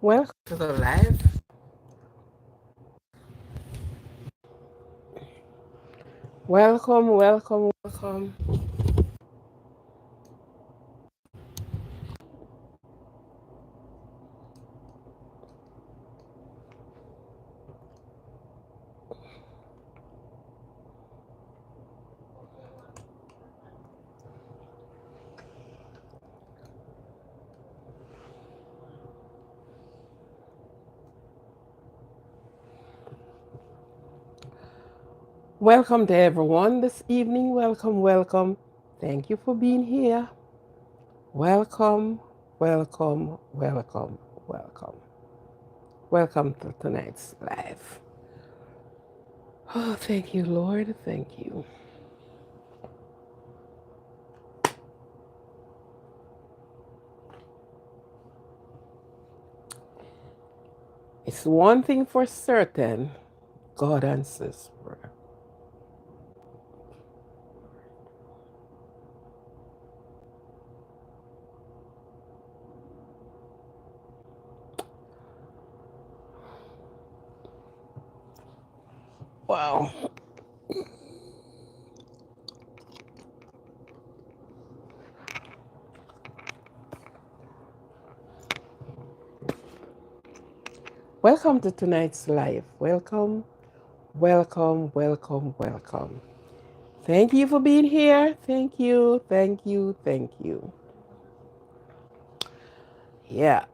Welcome to the live. Welcome, welcome, welcome. Welcome to everyone this evening. Welcome, welcome. Thank you for being here. Welcome, welcome, welcome, welcome. Welcome to tonight's live. Oh, thank you, Lord. Thank you. It's one thing for certain, God answers prayer. Wow. Welcome to tonight's live. Welcome, welcome, welcome, welcome. Thank you for being here. Thank you, thank you, thank you. Yeah.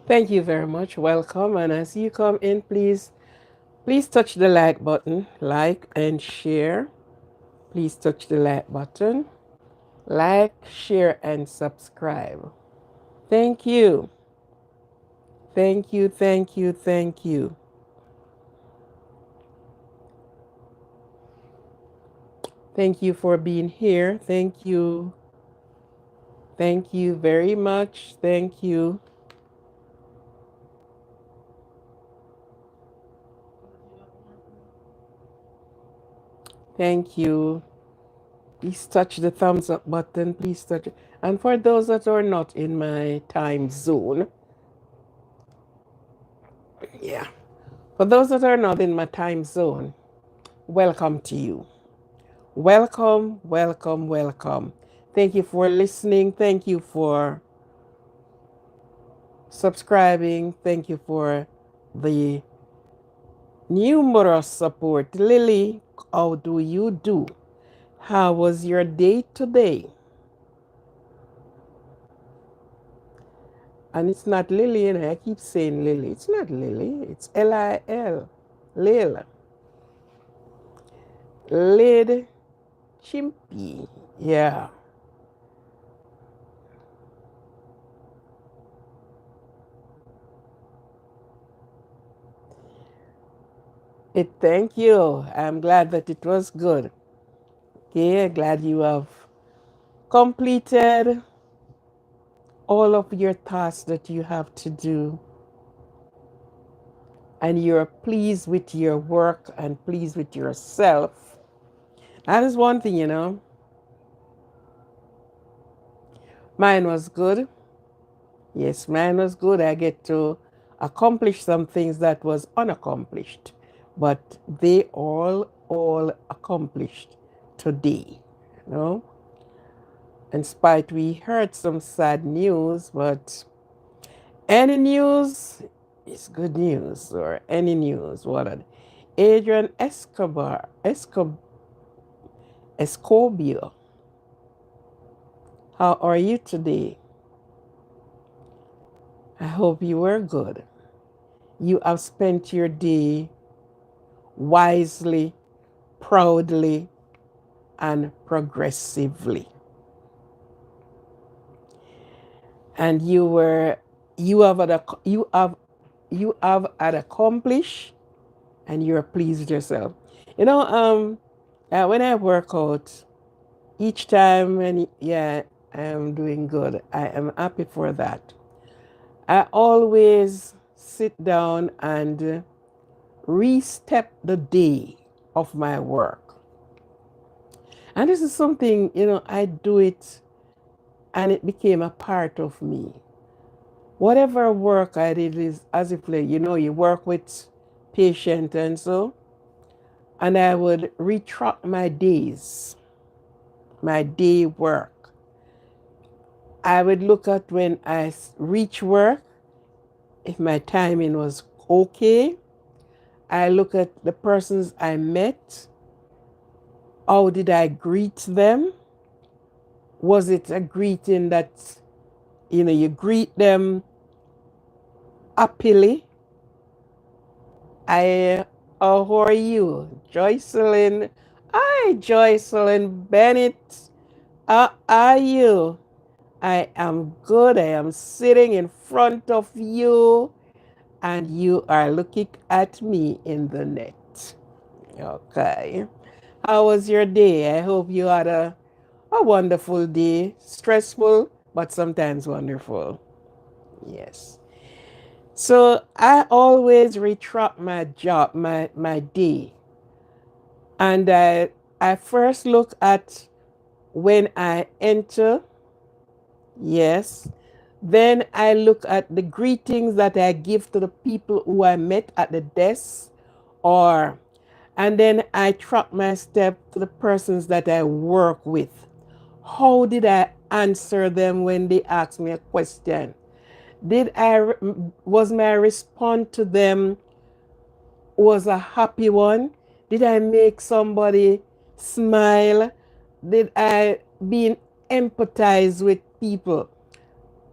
Thank you very much. Welcome. And as you come in, please touch the like button, like and share. Please touch the like button, like, share, and subscribe. Thank you. Thank you, thank you, thank you. Thank you for being here. Thank you. Thank you very much. Thank you. Thank you. Please touch the thumbs up button. Please touch it. And for those that are not in my time zone, yeah. For those that are not in my time zone, welcome to you. Welcome, welcome, welcome. Thank you for listening. Thank you for subscribing. Thank you for the numerous support. Lily, how do you do? How was your day today? And it's not Lily, and I keep saying Lily. It's not Lily, it's Lil. Lil. Lid Chimpy. Yeah. Thank you. I'm glad that it was good. Okay, glad you have completed all of your tasks that you have to do, and you're pleased with your work and pleased with yourself. That is one thing, you know. Mine was good. Yes, mine was good. I get to accomplish some things that was unaccomplished, but they all accomplished today, you know. In spite we heard some sad news, but any news it's good news or any news. What are Adrian Escobio, how are you today? I hope you were good. You have spent your day wisely, proudly, and progressively. And you have you have had accomplished and you're pleased with yourself. You know, when I work out, each time when yeah, I'm doing good. I am happy for that. I always sit down and re-step the day of my work. And this is something, I do it and it became a part of me. Whatever work I did is as if, like, you work with patient and so, and I would retract my days, my day work. I would look at when I reach work, if my timing was okay. I look at the persons I met. How did I greet them? Was it a greeting that, you greet them happily? How are you? Joycelyn. Hi, Joycelyn Bennett. How are you? I am good. I am sitting in front of you, and you are looking at me in the net. Okay. How was your day? I hope you had a wonderful day. Stressful, but sometimes wonderful. Yes. So I always retract my job, my day. And I first look at when I enter, yes. Then I look at the greetings that I give to the people who I met at the desk, or and then I track my step to the persons that I work with. How did I answer them when they ask me a question? Was my response to them was a happy one? Did I make somebody smile? Did I be empathize with people?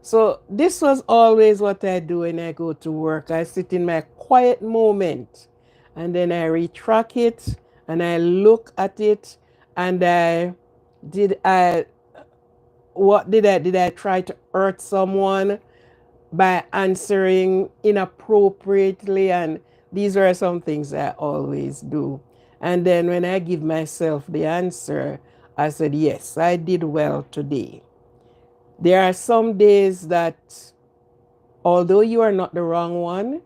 So this was always what I do when I go to work. I sit in my quiet moment and then I retract it and I look at it and did I did I try to hurt someone by answering inappropriately? And these are some things I always do. And then when I give myself the answer, I said, yes, I did well today. There are some days that, although you are not the wrong one,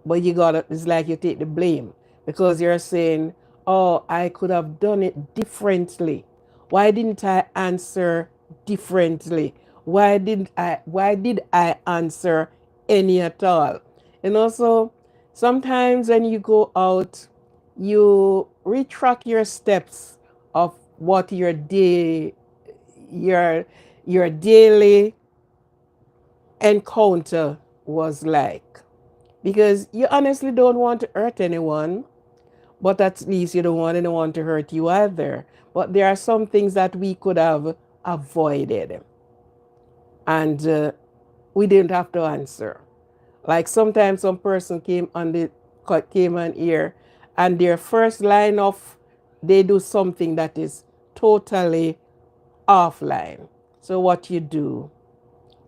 but it's like you take the blame because you're saying, oh, I could have done it differently. Why didn't I answer differently? Why did I answer any at all? And also, sometimes when you go out, you retract your steps of what your your daily encounter was like, because you honestly don't want to hurt anyone, but at least you don't want anyone to hurt you either. But there are some things that we could have avoided, and we didn't have to answer. Like sometimes some person came on here, and their first line of they do something that is totally offline. So what you do,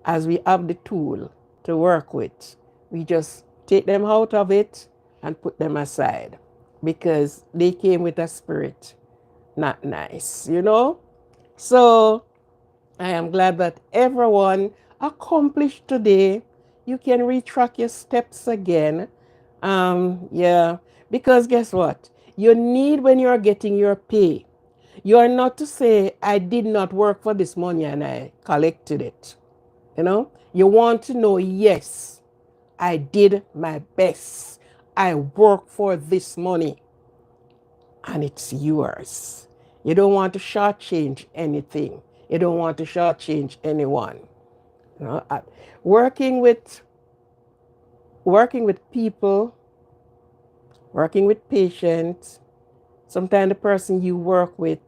as we have the tool to work with, we just take them out of it and put them aside because they came with a spirit not nice. So I am glad that everyone accomplished today. You can retrack your steps again. Yeah, because guess what? You need when you're getting your pay. You are not to say, I did not work for this money and I collected it. You want to know, yes, I did my best. I work for this money and it's yours. You don't want to shortchange anything. You don't want to shortchange anyone. Working with working with people, working with patients, sometimes the person you work with,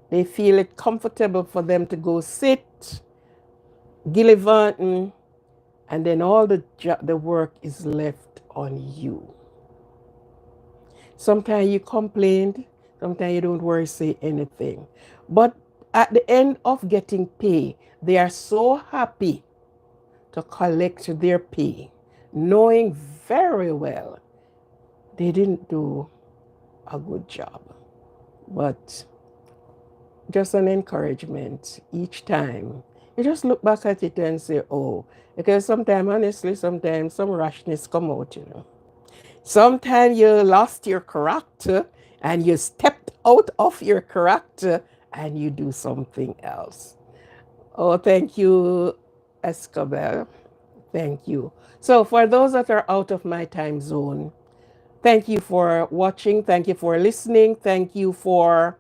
they feel it comfortable for them to go sit, gillivanting, and then all the work is left on you. Sometimes you complain, sometimes you don't worry, say anything. But at the end of getting pay, they are so happy to collect their pay, knowing very well they didn't do a good job. But just an encouragement each time. You just look back at it and say, oh, because sometimes, honestly, sometimes some rashness come out, you know. Sometimes you lost your character and you stepped out of your character and you do something else. Oh, thank you, Escobel. Thank you. So, for those that are out of my time zone, thank you for watching. Thank you for listening. Thank you for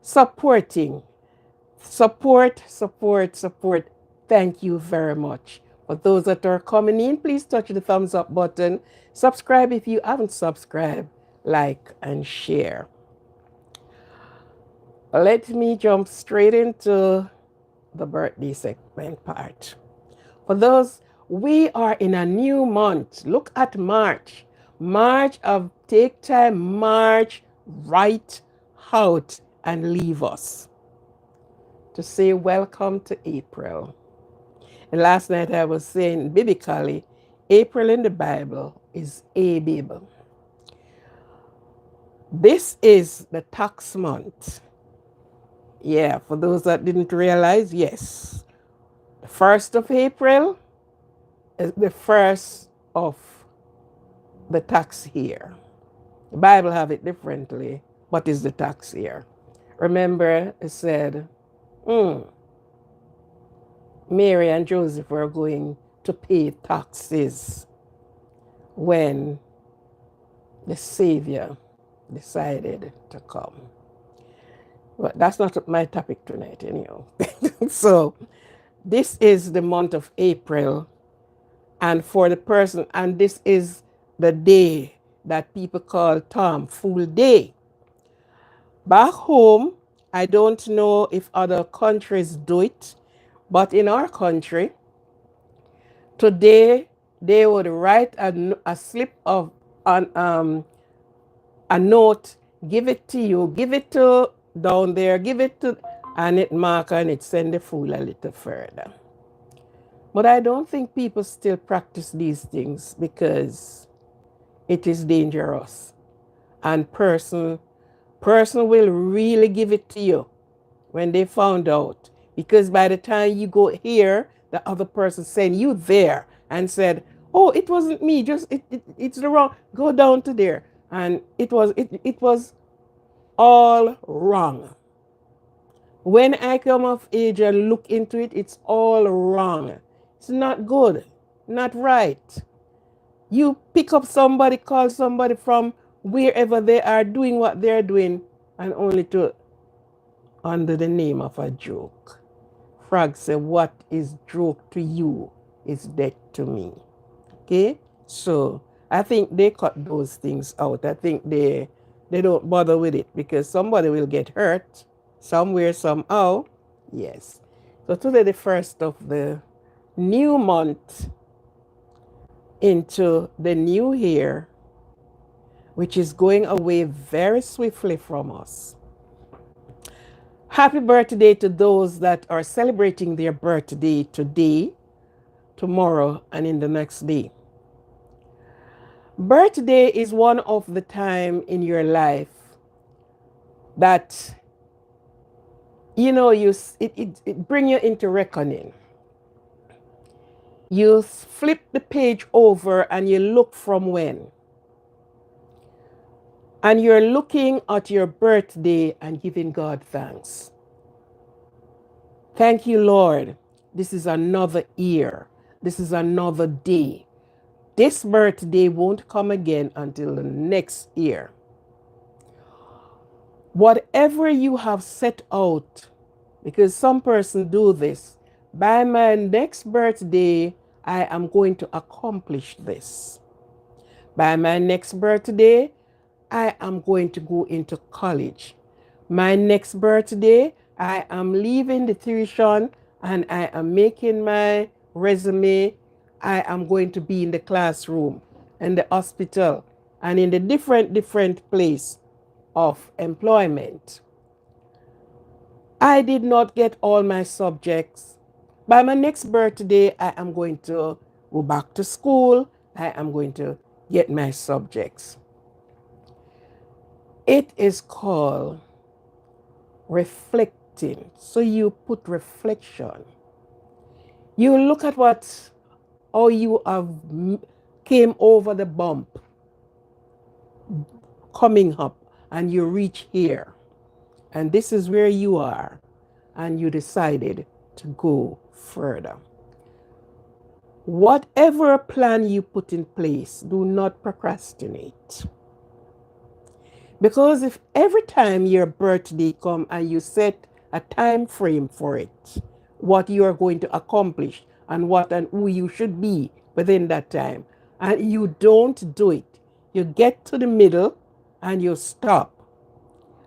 supporting. Support, support, support. Thank you very much. For those that are coming in, please touch the thumbs up button. Subscribe if you haven't subscribed. Like and share. Let me jump straight into the birthday segment part. For those, we are in a new month. Look at March. March of take time, March right out and leave us to say welcome to April. And last night I was saying biblically, April in the Bible is Abib. This is the tax month. Yeah, for those that didn't realize, yes. The 1st of April is the first of the tax year. The Bible have it differently, but is the tax year. Remember, it said, Mary and Joseph were going to pay taxes when the Savior decided to come. But that's not my topic tonight, anyhow. So, this is the month of April, and for the person, and this is the day that people call Tom Fool Day. Back home, I don't know if other countries do it, but in our country, today they would write a slip of a note, give it to you, give it to down there, give it to, and it mark and it send the fool a little further. But I don't think people still practice these things because it is dangerous. And person will really give it to you when they found out. Because by the time you go here, the other person sent you there and said, oh, it wasn't me, just it's the wrong, go down to there. And it was all wrong. When I come of age and look into it, it's all wrong. It's not good, not right. You pick up somebody, call somebody from wherever they are doing what they're doing, and only to under the name of a joke. Frog said, what is joke to you is death to me. Okay? So I think they cut those things out. I think they don't bother with it because somebody will get hurt somewhere, somehow. Yes. So today, the 1st of the new month into the new year, which is going away very swiftly from us. Happy birthday to those that are celebrating their birthday today, tomorrow, and in the next day. Birthday is one of the time in your life that, you know, it bring you into reckoning. You flip the page over and you look from when. And you're looking at your birthday and giving God thanks. Thank you, Lord. This is another year. This is another day. This birthday won't come again until the next year. Whatever you have set out, because some person do this, by my next birthday, I am going to accomplish this. By my next birthday, I am going to go into college. My next birthday, I am leaving the tuition and I am making my resume. I am going to be in the classroom, in the hospital, and in the different place of employment. I did not get all my subjects. By my next birthday, I am going to go back to school. I am going to get my subjects. It is called reflecting. So you put reflection. You look at how you have came over the bump, coming up, and you reach here. And this is where you are. And you decided to go further. Whatever plan you put in place, do not procrastinate. Because if every time your birthday comes and you set a time frame for it, what you are going to accomplish and what and who you should be within that time, and you don't do it, you get to the middle and you stop.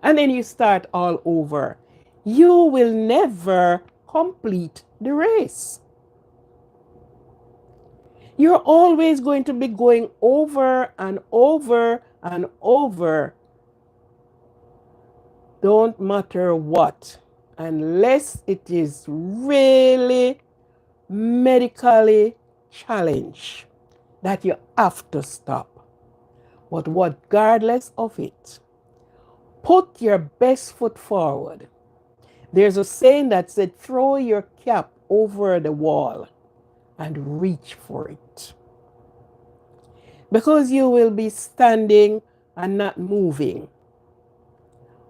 And then you start all over. You will never complete the race. You're always going to be going over and over and over. Don't matter what, unless it is really medically challenged that you have to stop. But regardless of it, put your best foot forward. There's a saying that said, throw your cap over the wall and reach for it. Because you will be standing and not moving.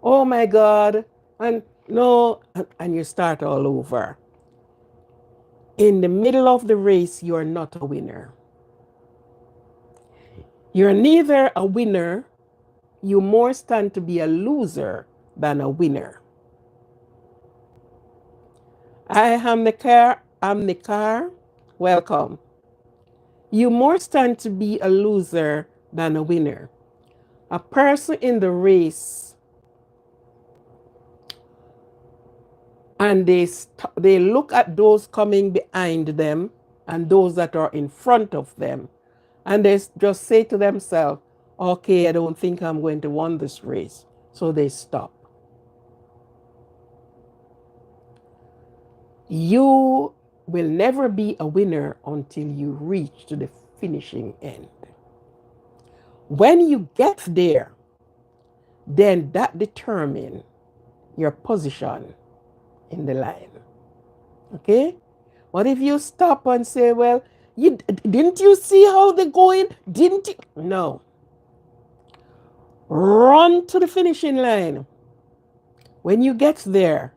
Oh my God, and no, and you start all over. In the middle of the race, you're not a winner. You're neither a winner, you more stand to be a loser than a winner. I am the car, I'm the car, welcome. You more stand to be a loser than a winner. A person in the race, and they look at those coming behind them and those that are in front of them, and they just say to themselves, okay, I don't think I'm going to win this race. So they stop. You will never be a winner until you reach to the finishing end. When you get there, then that determines your position in the line. Okay? What if you stop and say, well, didn't you see how they're going? Didn't you? No. Run to the finishing line. When you get there,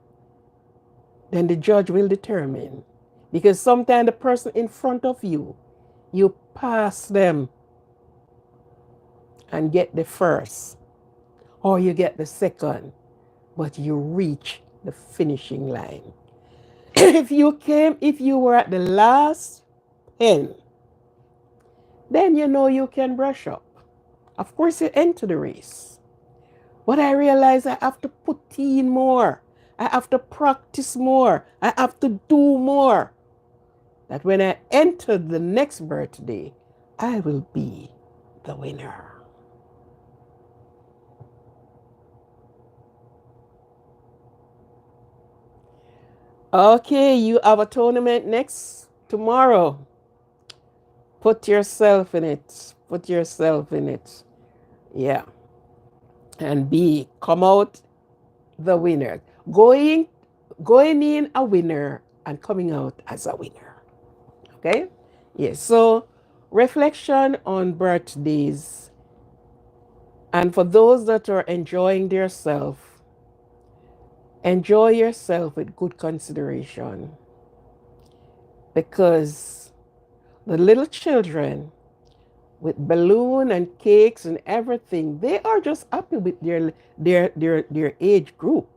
then the judge will determine. Because sometimes the person in front of you, you pass them and get the first, or you get the second, but you reach the finishing line. If you were at the last pen, then you know you can brush up. Of course, you enter the race. But I realize I have to put in more. I have to practice more. I have to do more. That when I enter the next birthday, I will be the winner. Okay, you have a tournament next tomorrow. Put yourself in it. Put yourself in it. Yeah. And come out the winner. Going in a winner and coming out as a winner. Okay? Yes. So reflection on birthdays. And for those that are enjoying themselves, enjoy yourself with good consideration. Because the little children with balloon and cakes and everything, they are just happy with their age group.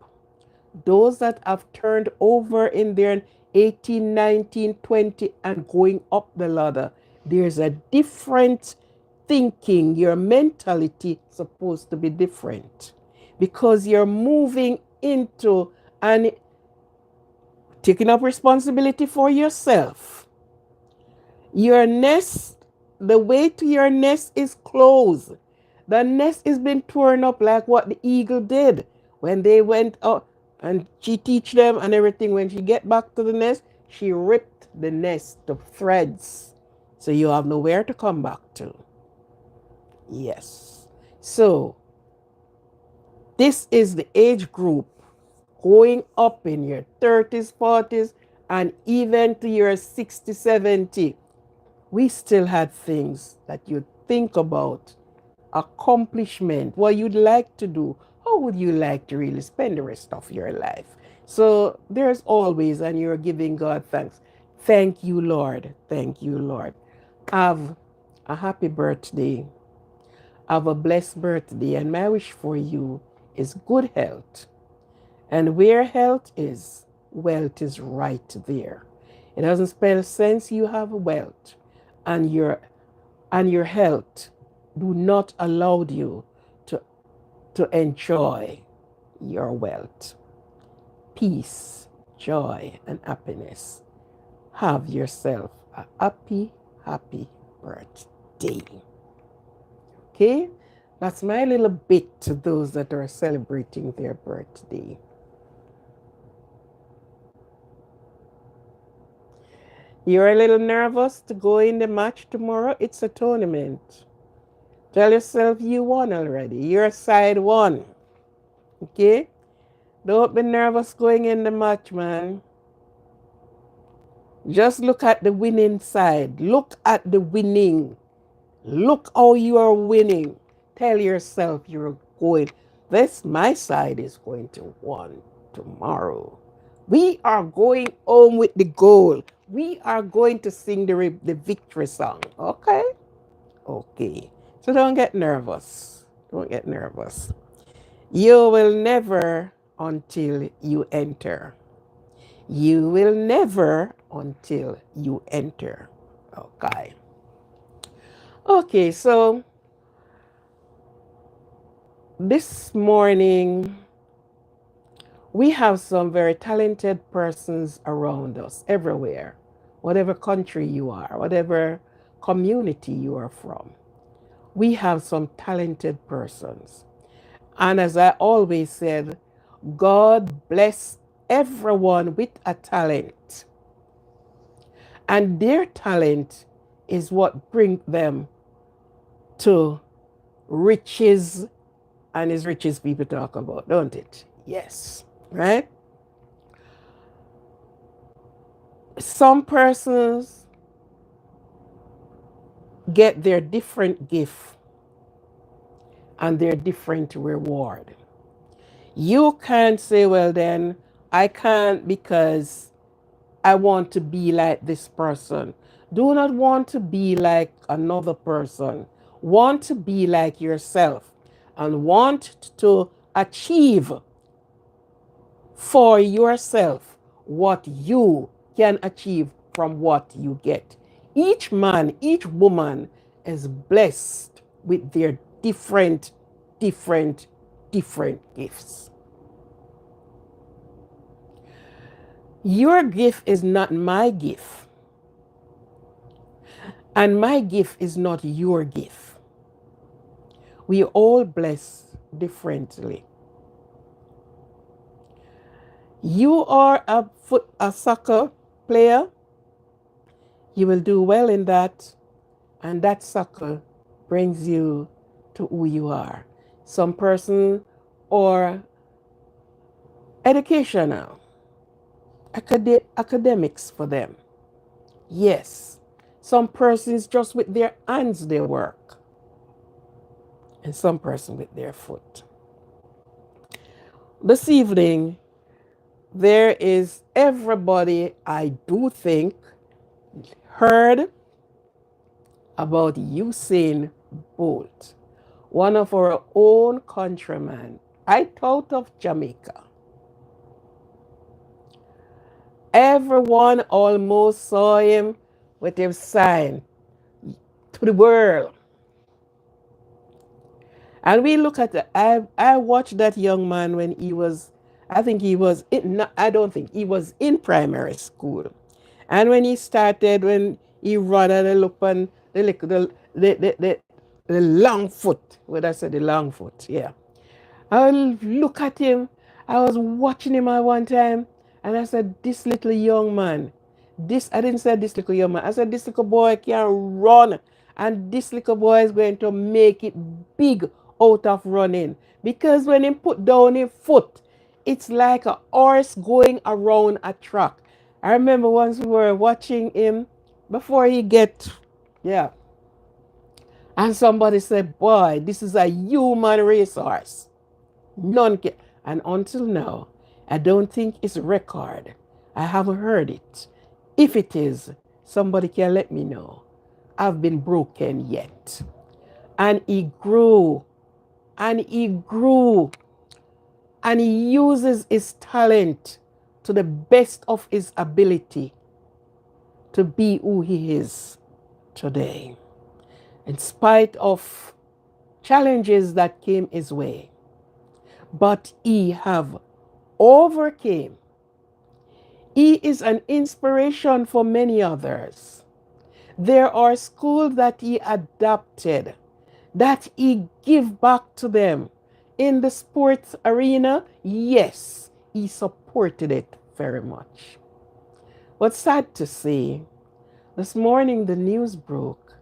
Those that have turned over in their 18, 19, 20, and going up the ladder. There's a different thinking. Your mentality is supposed to be different because you're moving into and taking up responsibility for yourself. Your nest, the way to your nest is closed. The nest is been torn up like what the eagle did when they went out and she teach them and everything. When she get back to the nest, she ripped the nest to threads. So you have nowhere to come back to. Yes. So this is the age group going up in your 30s, 40s, and even to your 60, 70. We still had things that you think about, accomplishment, what you'd like to do. How would you like to really spend the rest of your life? So there's always, and you're giving God thanks. Thank you, Lord. Thank you, Lord. Have a happy birthday. Have a blessed birthday. And my wish for you is good health. And where health is, wealth is right there. It doesn't spell sense you have wealth and your health do not allow you to enjoy your wealth. Peace, joy, and happiness. Have yourself a happy, happy birthday. Okay? That's my little bit to those that are celebrating their birthday. You're a little nervous to go in the match tomorrow? It's a tournament. Tell yourself you won already. Your side won. Okay? Don't be nervous going in the match, man. Just look at the winning side. Look at the winning. Look how you are winning. Tell yourself you're going. This, my side, is going to win tomorrow. We are going home with the goal. We are going to sing the victory song. Okay? Okay. So don't get nervous. Don't get nervous. You will never until you enter. You will never until you enter. Okay. Okay, so this morning we have some very talented persons around us everywhere, whatever country you are, whatever community you are from. We have some talented persons. And as I always said, God bless everyone with a talent. And their talent is what brings them to riches, and it's riches people talk about, don't it? Yes, right? Some persons get their different gift and their different reward. You can't say, well, then I can't because I want to be like this person. Do not want to be like another person. Want to be like yourself and want to achieve for yourself what you can achieve from what you get. Each man, each woman is blessed with their different, different, different gifts. Your gift is not my gift. And my gift is not your gift. We all bless differently. You are a soccer player. You will do well in that. And that soccer brings you to who you are. Some person or educational, academics for them. Yes. Some persons just with their hands they work. And some person with their foot. This evening, there is everybody, I do think, heard about Usain Bolt, one of our own countrymen, right out of Jamaica. Everyone almost saw him with his sign to the world. And we look at I watched that young man when he was, I think he was, I don't think, he was in primary school. And when he started, when he ran and I look on the long foot, what I said, the long foot, yeah. I'll look at him. I was watching him at one time, and I said, "This little young man, this," I didn't say this little young man. I said, "This little boy can run, and this little boy is going to make it big out of running." Because when he put down his foot, it's like a horse going around a track. I remember once we were watching him before he get, yeah, and somebody said, "Boy, this is a human racehorse." None can. And until now, I don't think it's record. I haven't heard it. If it is, somebody can let me know. I've been broken yet. And he grew, and he grew, and he uses his talent to the best of his ability to be who he is today, in spite of challenges that came his way. But he have overcame. He is an inspiration for many others. There are schools that he adopted, that he give back to them. In the sports arena, yes, he supported it very much. But sad to say, this morning the news broke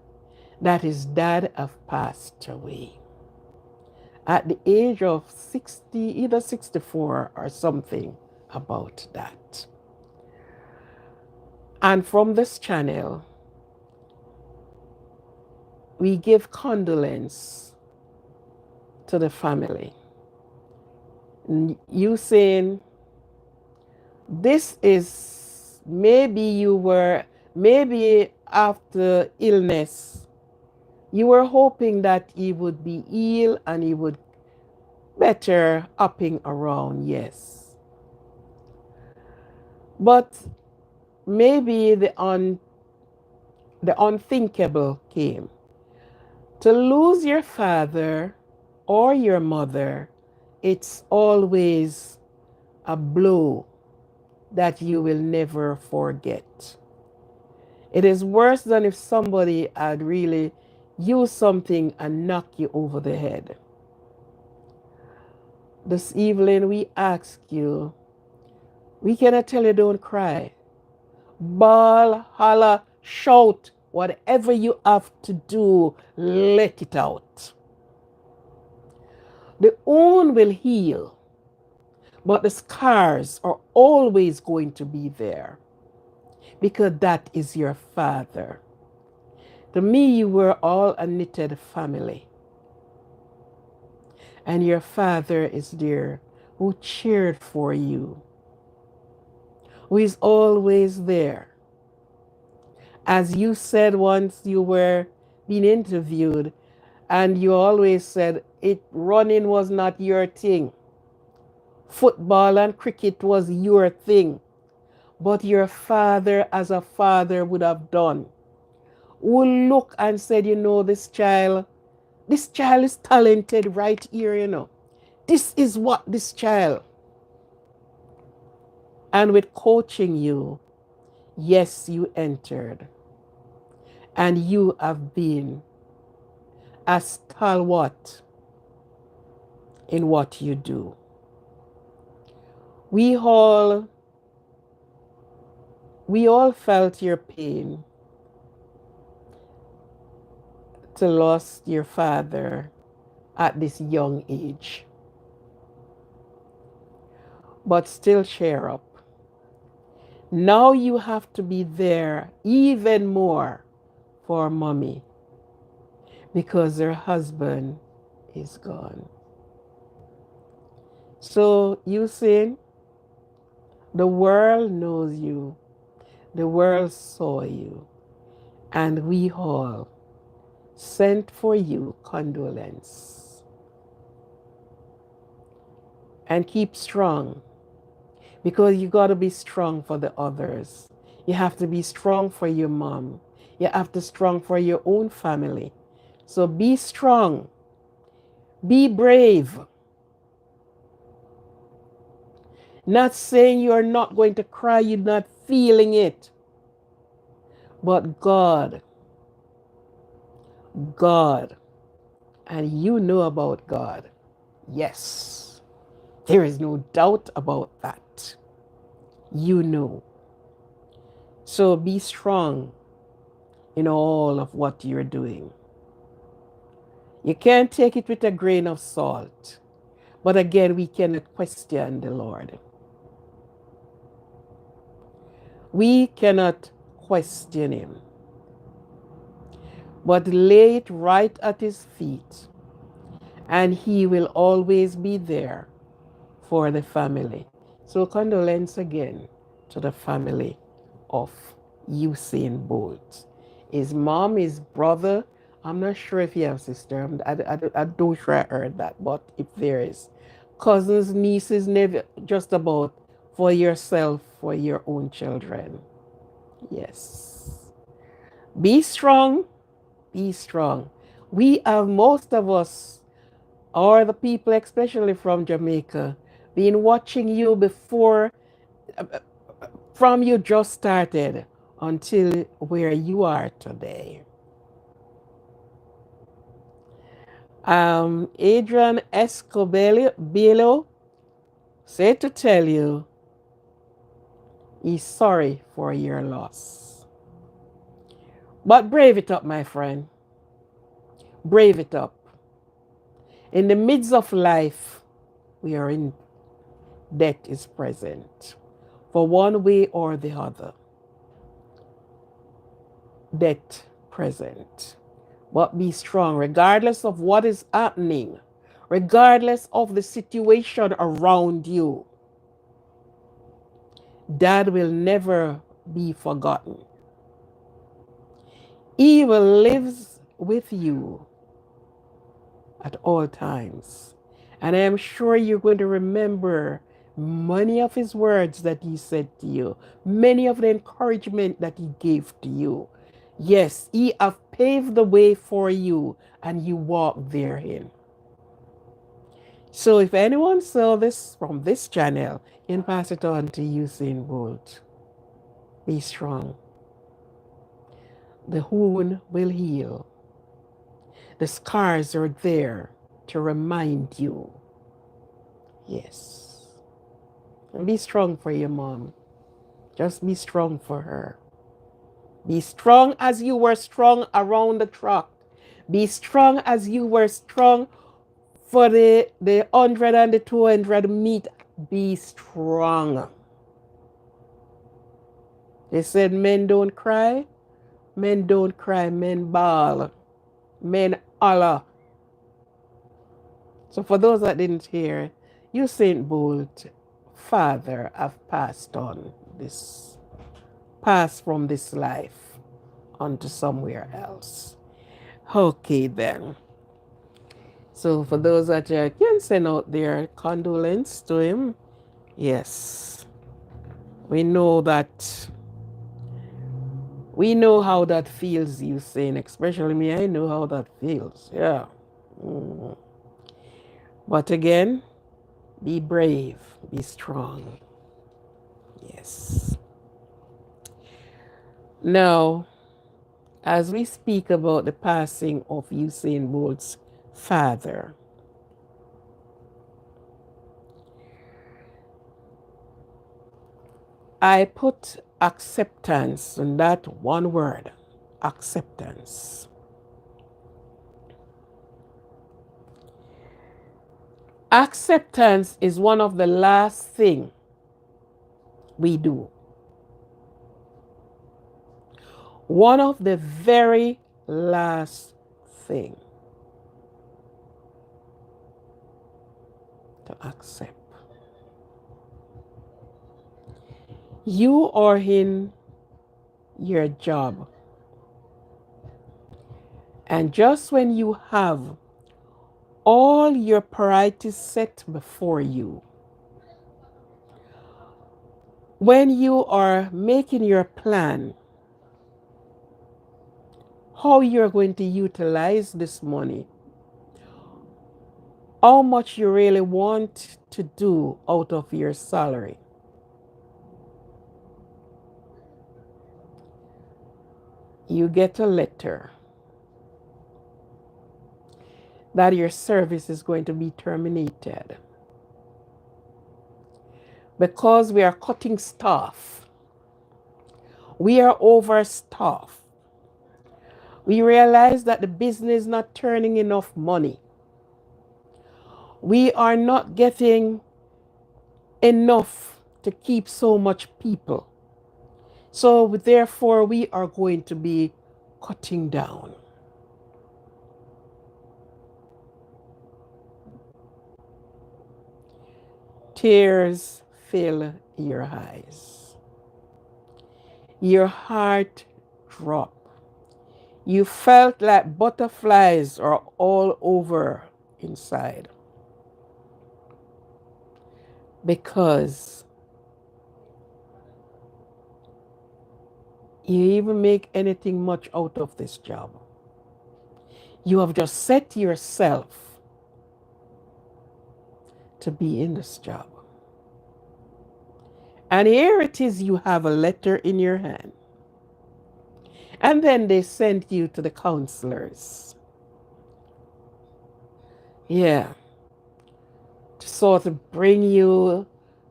that his dad have passed away at the age of 60, either 64 or something about that. And from this channel, we give condolence to the family. You saying, this is, maybe you were, maybe after illness, you were hoping that he would be ill and he would better upping around, yes. But maybe the unthinkable came. To lose your father or your mother, it's always a blow that you will never forget. It is worse than if somebody had really used something and knocked you over the head. This evening we ask you, we cannot tell you don't cry. Bawl, holler, shout, whatever you have to do, let it out. The wound will heal, but the scars are always going to be there because that is your father. To me, you were all a knitted family. And your father is there who cheered for you, who is always there. As you said once you were being interviewed, and you always said running was not your thing. Football and cricket was your thing. But your father, as a father, would have done, would look and said, this child is talented right here. This is what this child. And with coaching you, yes, you entered. And you have been a stalwart in what you do. We all felt your pain to lose your father at this young age. But still cheer up. Now you have to be there even more for mommy because her husband is gone. So you see, the world knows you, the world saw you, and we all sent for you condolence. And keep strong, because you got to be strong for the others. You have to be strong for your mom. You have to be strong for your own family. So be strong. Be brave. Not saying you're not going to cry, you're not feeling it. But God, and you know about God. Yes, there is no doubt about that. You know. So be strong in all of what you're doing. You can't take it with a grain of salt. But again, we cannot question the Lord. We cannot question him, but lay it right at his feet, and he will always be there for the family. So condolence again to the family of Usain Bolt. His mom, his brother, I'm not sure if he has a sister. I don't sure I heard that, but if there is. Cousins, nieces, never just about for yourself, for your own children. Yes. Be strong, be strong. We have most of us, or the people especially from Jamaica, been watching you before from you just started until where you are today. Adrian Escobedo said to tell you he's sorry for your loss. But brave it up, my friend. Brave it up. In the midst of life, we are in death is present for one way or the other. Death present. But be strong regardless of what is happening, regardless of the situation around you. Dad will never be forgotten. He will live with you at all times. And I am sure you're going to remember many of his words that he said to you, many of the encouragement that he gave to you. Yes, he have paved the way for you and you walk therein. So if anyone saw this from this channel, you can pass it on to Usain Bolt. Be strong. The wound will heal. The scars are there to remind you. Yes. And be strong for your mom. Just be strong for her. Be strong as you were strong around the truck. Be strong as you were strong for the 100 and the 200 meet. Be strong. They said men don't cry. Men don't cry. Men bawl. Men holler. So for those that didn't hear, Usain Bolt, father, have passed on this, passed from this life onto somewhere else. Okay then. So for those that can send out their condolence to him, yes. We know how that feels, Usain, especially me. I know how that feels. Yeah. Mm. But again, be brave, be strong. Yes. Now, as we speak about the passing of Usain Bolt's father, I put acceptance in that one word, acceptance. Acceptance is one of the last things we do. One of the very last thing to accept. You are in your job, and just when you have all your priorities set before you, When you are making your plan, how you're going to utilize this money, how much you really want to do out of your salary, you get a letter that your service is going to be terminated because we are cutting staff. We are overstaffed. We realize that the business is not turning enough money. We are not getting enough to keep so much people. So therefore, we are going to be cutting down. Tears fill your eyes. Your heart dropped. You felt like butterflies are all over inside because you even make anything much out of this job. You have just set yourself to be in this job. And here it is, you have a letter in your hand. And then they sent you to the counselors. Yeah. To sort of bring you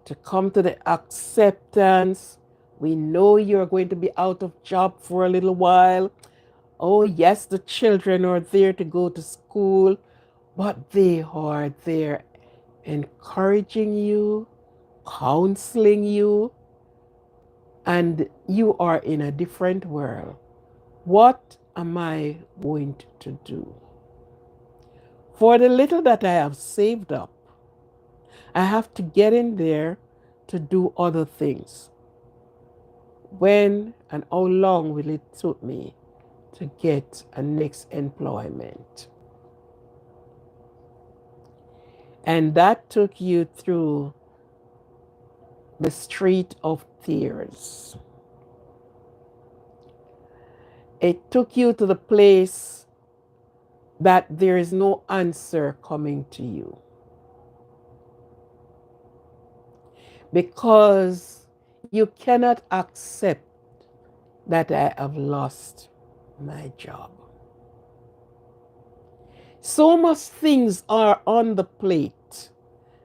to come to the acceptance. We know you're going to be out of job for a little while. Oh, yes, the children are there to go to school, but they are there encouraging you, counseling you, and you are in a different world. What am I going to do? For the little that I have saved up, I have to get in there to do other things. When and how long will it take me to get a next employment? And that took you through the street of tears. It took you to the place that there is no answer coming to you. Because you cannot accept that I have lost my job. So much things are on the plate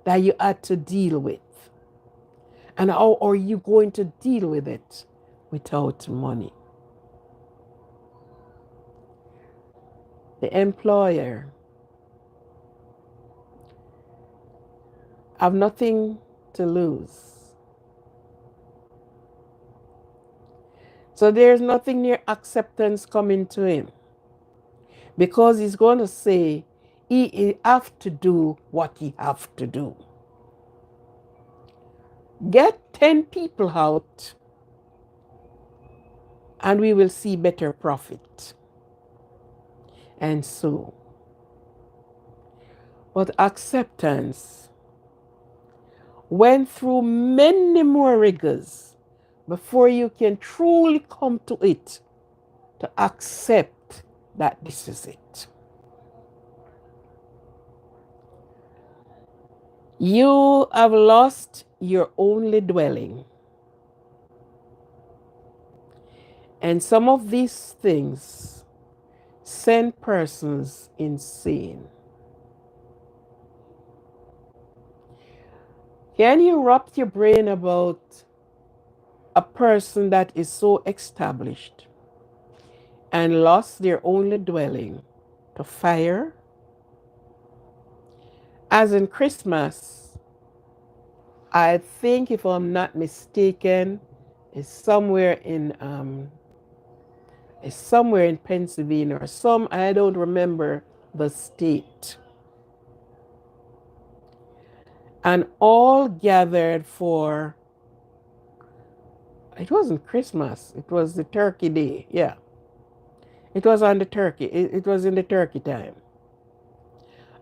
that you had to deal with. And how are you going to deal with it without money? The employer have nothing to lose. So there's nothing near acceptance coming to him. Because he's going to say he have to do what he have to do. Get 10 people out and we will see better profit. And so, but acceptance went through many more rigors before you can truly come to it to accept that this is it. You have lost your only dwelling. And some of these things send persons insane. Can you wrap your brain about a person that is so established and lost their only dwelling to fire? As in Christmas, I think, if I'm not mistaken, it's somewhere in Pennsylvania or some, I don't remember the state. And all gathered for, it wasn't Christmas, it was the turkey day. Yeah. It was on the turkey, it was in the turkey time.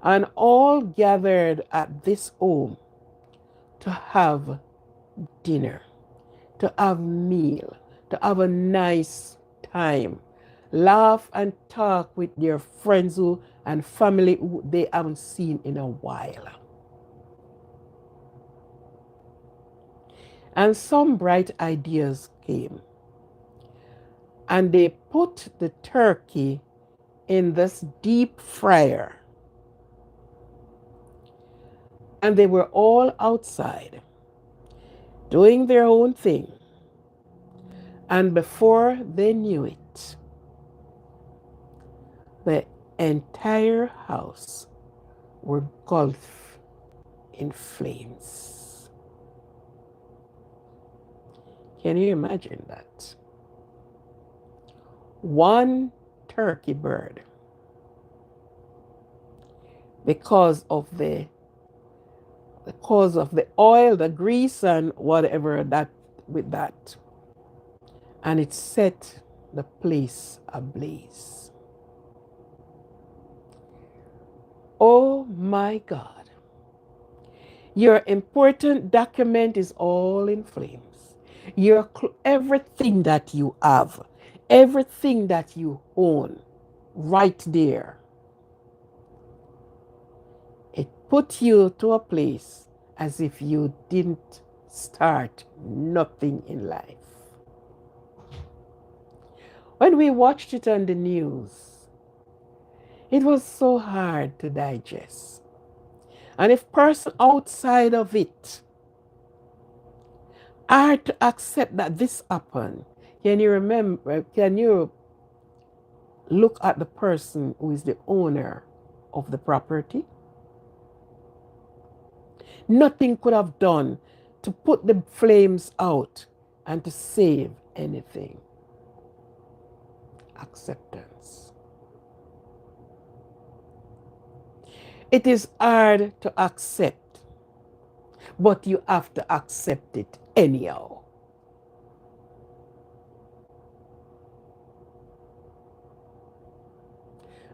And all gathered at this home to have dinner. to have meal, to have a nice time, laugh and talk with their friends who and family who they haven't seen in a while. And some bright ideas came. And they put the turkey in this deep fryer. And they were all outside doing their own thing. And before they knew it, the entire house were engulfed in flames. Can you imagine that? One turkey bird, because of the oil, the grease, and whatever that with that, and it set the place ablaze. Oh my God. Your important document is all in flames. Everything that you have, everything that you own, right there. It put you to a place as if you didn't start nothing in life. When we watched it on the news, it was so hard to digest. And if person outside of it are to accept that this happened, can you look at the person who is the owner of the property? Nothing could have done to put the flames out and to save anything. Acceptance. It is hard to accept, but you have to accept it anyhow.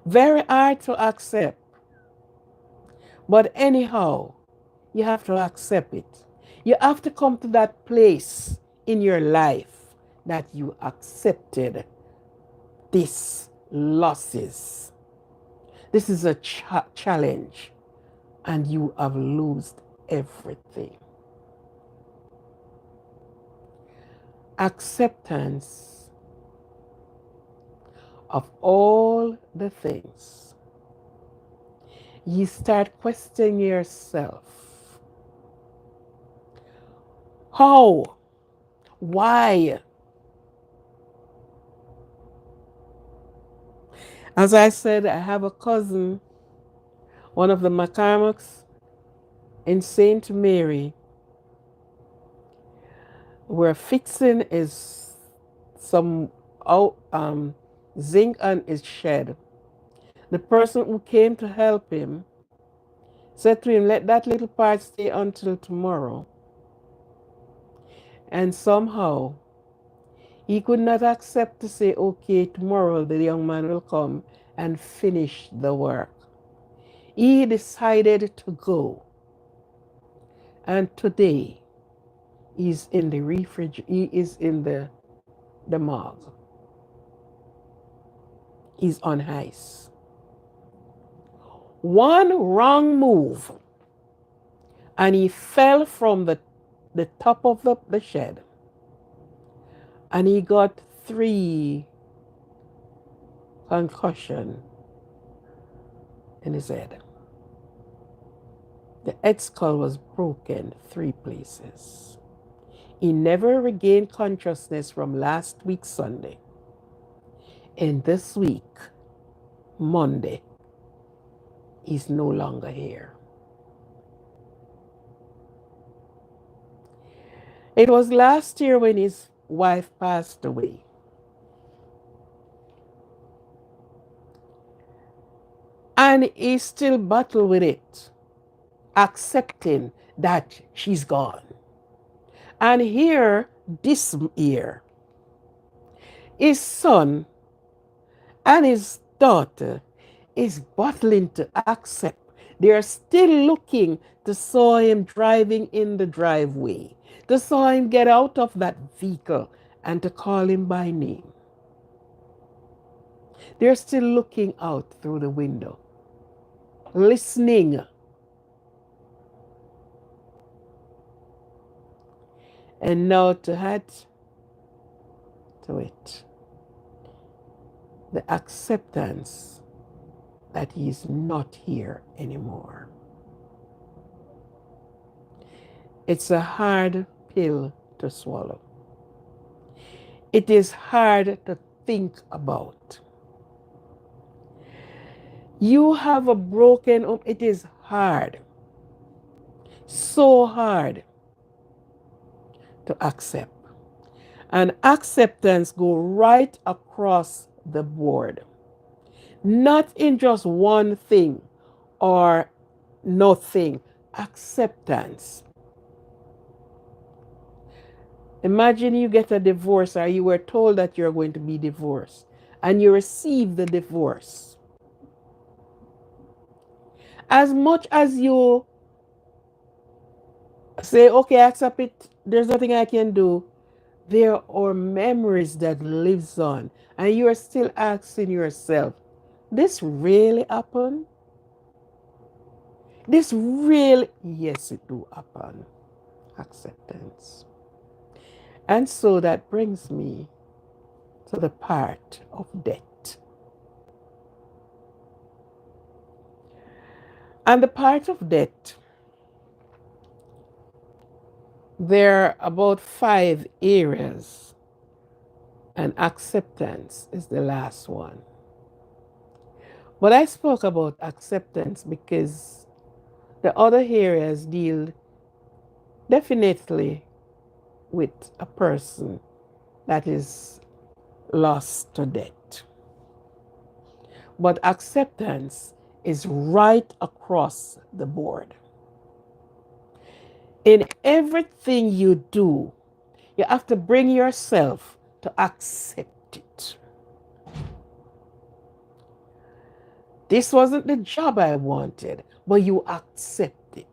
Very hard to accept, but anyhow, you have to accept it. You have to come to that place in your life that you accepted these losses. This is a challenge, and you have lost everything. Acceptance of all the things. You start questioning yourself. How? Why? As I said, I have a cousin, one of the McCormicks in St. Mary, where fixing is some zinc on his shed. The person who came to help him said to him, let that little part stay until tomorrow. And somehow he could not accept to say, okay, tomorrow the young man will come and finish the work. He decided to go. And today he's in the he is in the morgue. He's on ice. One wrong move and he fell from the top of the shed, and he got 3 concussions in his head. The head skull was broken 3 places. He never regained consciousness from last week Sunday. And this week, Monday, he's no longer here. It was last year when his wife passed away. And he still battled with it, accepting that she's gone. And here, this year, his son and his daughter is battling to accept. They are still looking to saw him driving in the driveway. to saw him get out of that vehicle and to call him by name. They're still looking out through the window, listening. And now to add to it, the acceptance that he is not here anymore. It's a hard pill to swallow. It is hard to think about. You have a broken home. It is hard. So hard to accept. And acceptance go right across the board. Not in just one thing or nothing. Acceptance. Imagine you get a divorce or you were told that you're going to be divorced and you receive the divorce. As much as you say, okay, I accept it, there's nothing I can do, there are memories that lives on. And you are still asking yourself, this really happened? This really, yes, it do happen. Acceptance. And so that brings me to the part of debt. And the part of debt, there are about 5 areas, and acceptance is the last one. But I spoke about acceptance because the other areas deal definitely with a person that is lost to debt. But acceptance is right across the board. In everything you do, you have to bring yourself to accept it. This wasn't the job I wanted, but you accept it.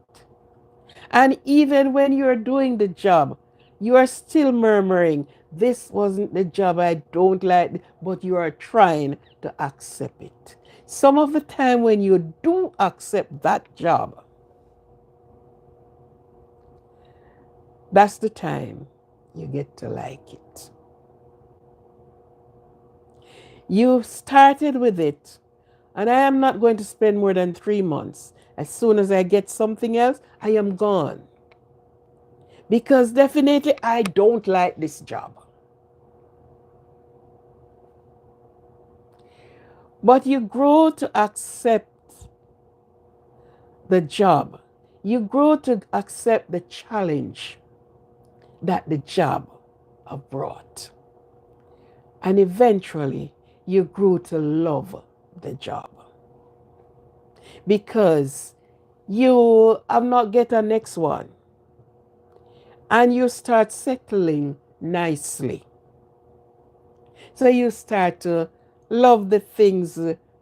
And even when you're doing the job, you are still murmuring, this wasn't the job, I don't like, but you are trying to accept it. Some of the time when you do accept that job, that's the time you get to like it. You started with it, and I am not going to spend more than 3 months. As soon as I get something else, I am gone. Because definitely I don't like this job. But you grow to accept the job. You grow to accept the challenge that the job have brought. And eventually, you grew to love the job. Because you have not get a next one. And you start settling nicely. So you start to love the things,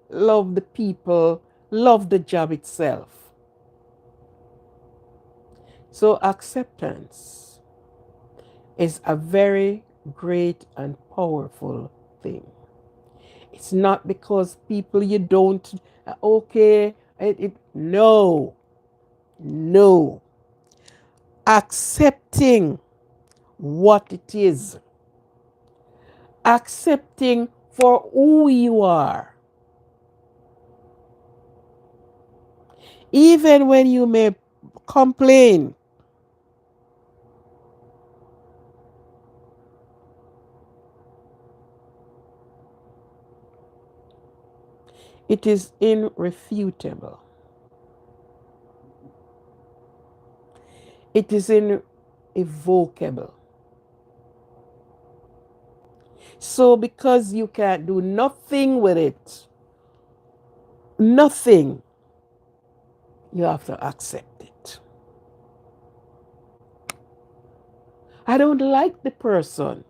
love the people, love the job itself. So acceptance is a very great and powerful thing. It's not because people you don't, okay, no, no. Accepting what it is. Accepting for who you are. Even when you may complain, it is irrefutable. It is irrevocable. So because you can't do nothing with it, nothing, you have to accept it. I don't like the person,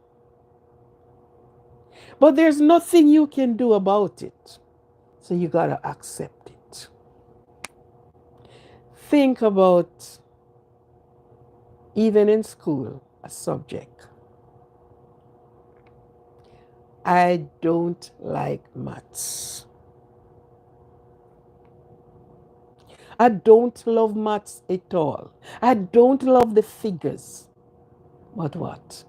but there's nothing you can do about it. So you got to accept it. Think about even in school, a subject. I don't like maths. I don't love maths at all. I don't love the figures. But what?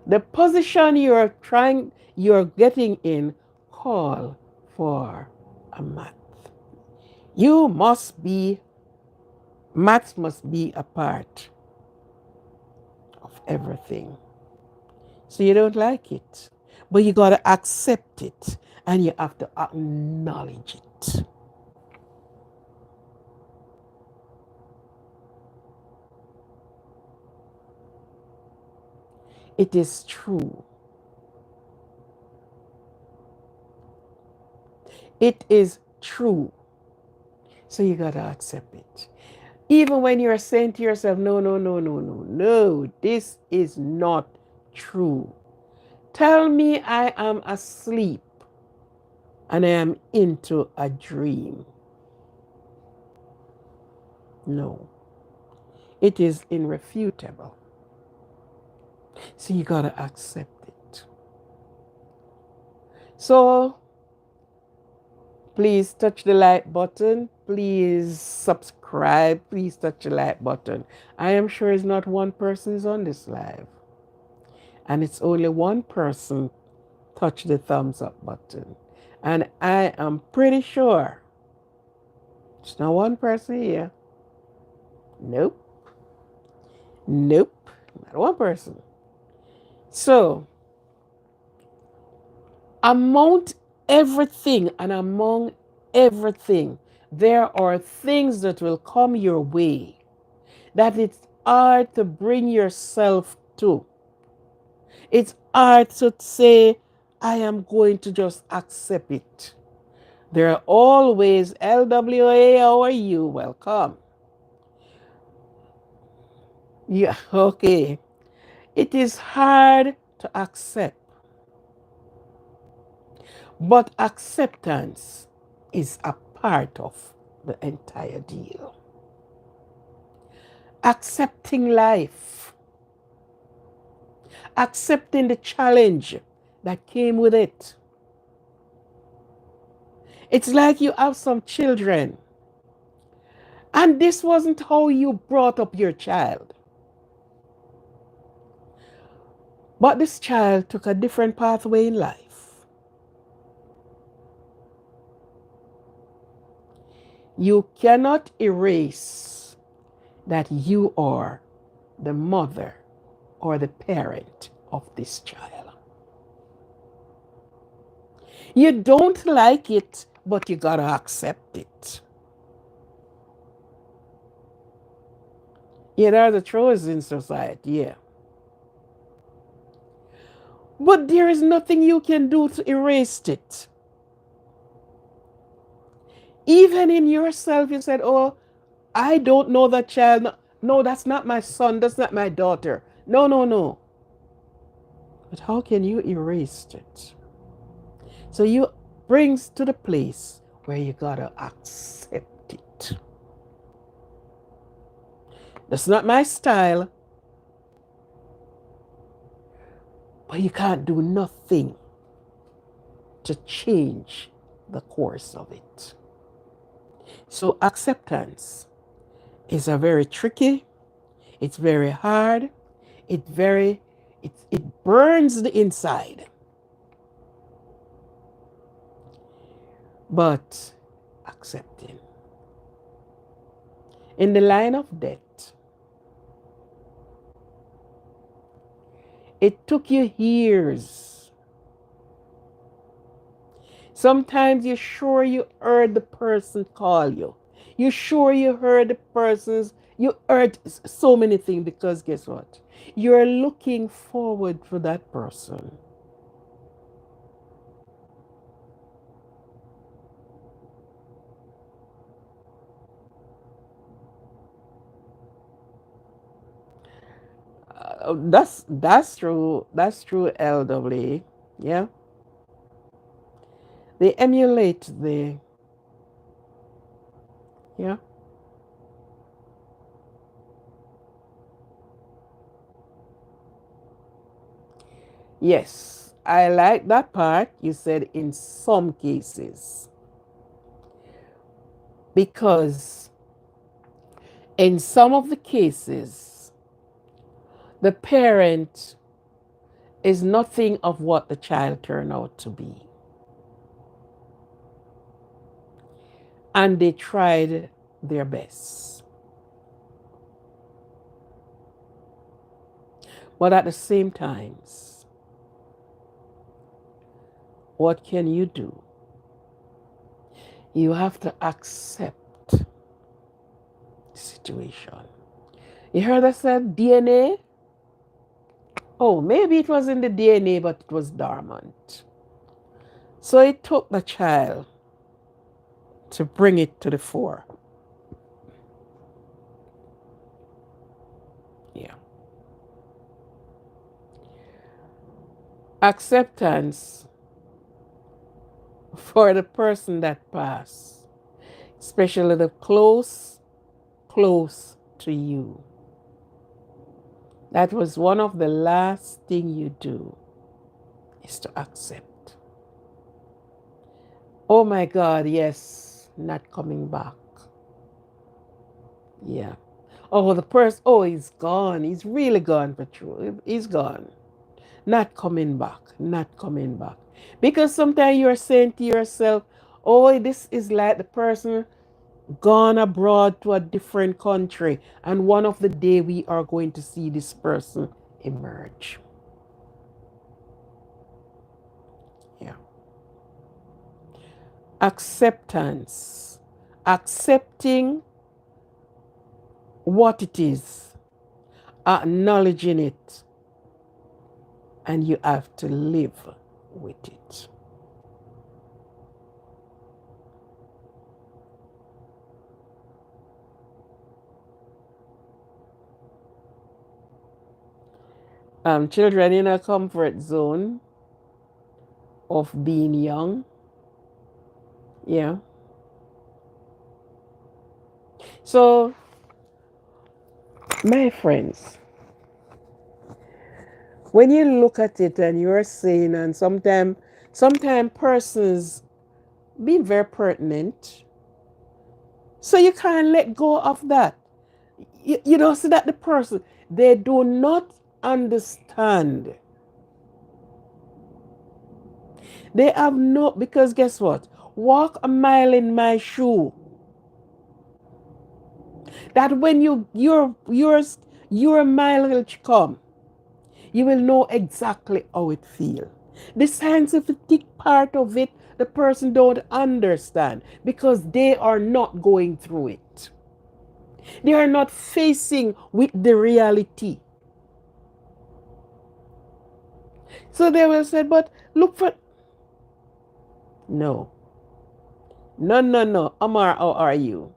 The position you're getting in, call for a math. You must be, maths must be a part of everything. So you don't like it, but you got to accept it and you have to acknowledge it. It is true. It is true. So you got to accept it. Even when you're saying to yourself, no, no, no, no, no, no, this is not true. Tell me I am asleep and I am into a dream. No, it is irrefutable. So you got to accept it. So please touch the like button. Please subscribe. Please touch the like button. I am sure it's not one person is on this live. And it's only one person touch the thumbs up button. And I am pretty sure it's not one person here. Nope. Nope. Not one person. So, among everything and among everything, there are things that will come your way that it's hard to bring yourself to. It's hard to say, I am going to just accept it. There are always LWA, how are you? Welcome. Yeah, okay. It is hard to accept, but acceptance is a part of the entire deal. Accepting life, accepting the challenge that came with it. It's like you have some children, and this wasn't how you brought up your child. But this child took a different pathway in life. You cannot erase that you are the mother or the parent of this child. You don't like it, but you gotta accept it. Yeah, there are the trolls in society, yeah. But there is nothing you can do to erase it. Even in yourself, you said, oh, I don't know that child. No, no, that's not my son. That's not my daughter. No, no, no. But how can you erase it? So you brings to the place where you gotta accept it. That's not my style, but you can't do nothing to change the course of it. So acceptance is a very tricky, it's very hard, it burns the inside. But accepting. In the line of death, it took you years. Sometimes you're sure you heard the person call you. You're sure you heard the person's, you heard so many things because guess what? You're looking forward for that person. That's true. That's true, LW. Yeah. They emulate the, yeah. Yes, I like that part. You said in some cases, because in some of the cases, the parent is nothing of what the child turned out to be. And they tried their best. But at the same time, what can you do? You have to accept the situation. You heard I said DNA? Oh, maybe it was in the DNA, but it was dormant. So it took the child to bring it to the fore. Yeah. Acceptance for the person that passed, especially the close to you. That was one of the last thing you do, is to accept. Oh my God, yes, not coming back. Yeah. Oh, the person, oh, he's gone. He's really gone, Patrol. He's gone. Not coming back. Not coming back. Because sometimes you're saying to yourself, oh, this is like the person gone abroad to a different country. And one of the day we are going to see this person emerge. Yeah. Acceptance. Accepting what it is. Acknowledging it. And you have to live with it. Children in a comfort zone of being young. Yeah. So, my friends, when you look at it and you're saying, and sometimes persons being very pertinent, so you can't let go of that. You know, so that the person, they do not understand. They have no, because guess what? Walk a mile in my shoe. That when your mileage come, you will know exactly how it feels. The scientific part of it, the person don't understand because they are not going through it. They are not facing with the reality. So they will say, but look for, no, no, no, no. Amar, how are you?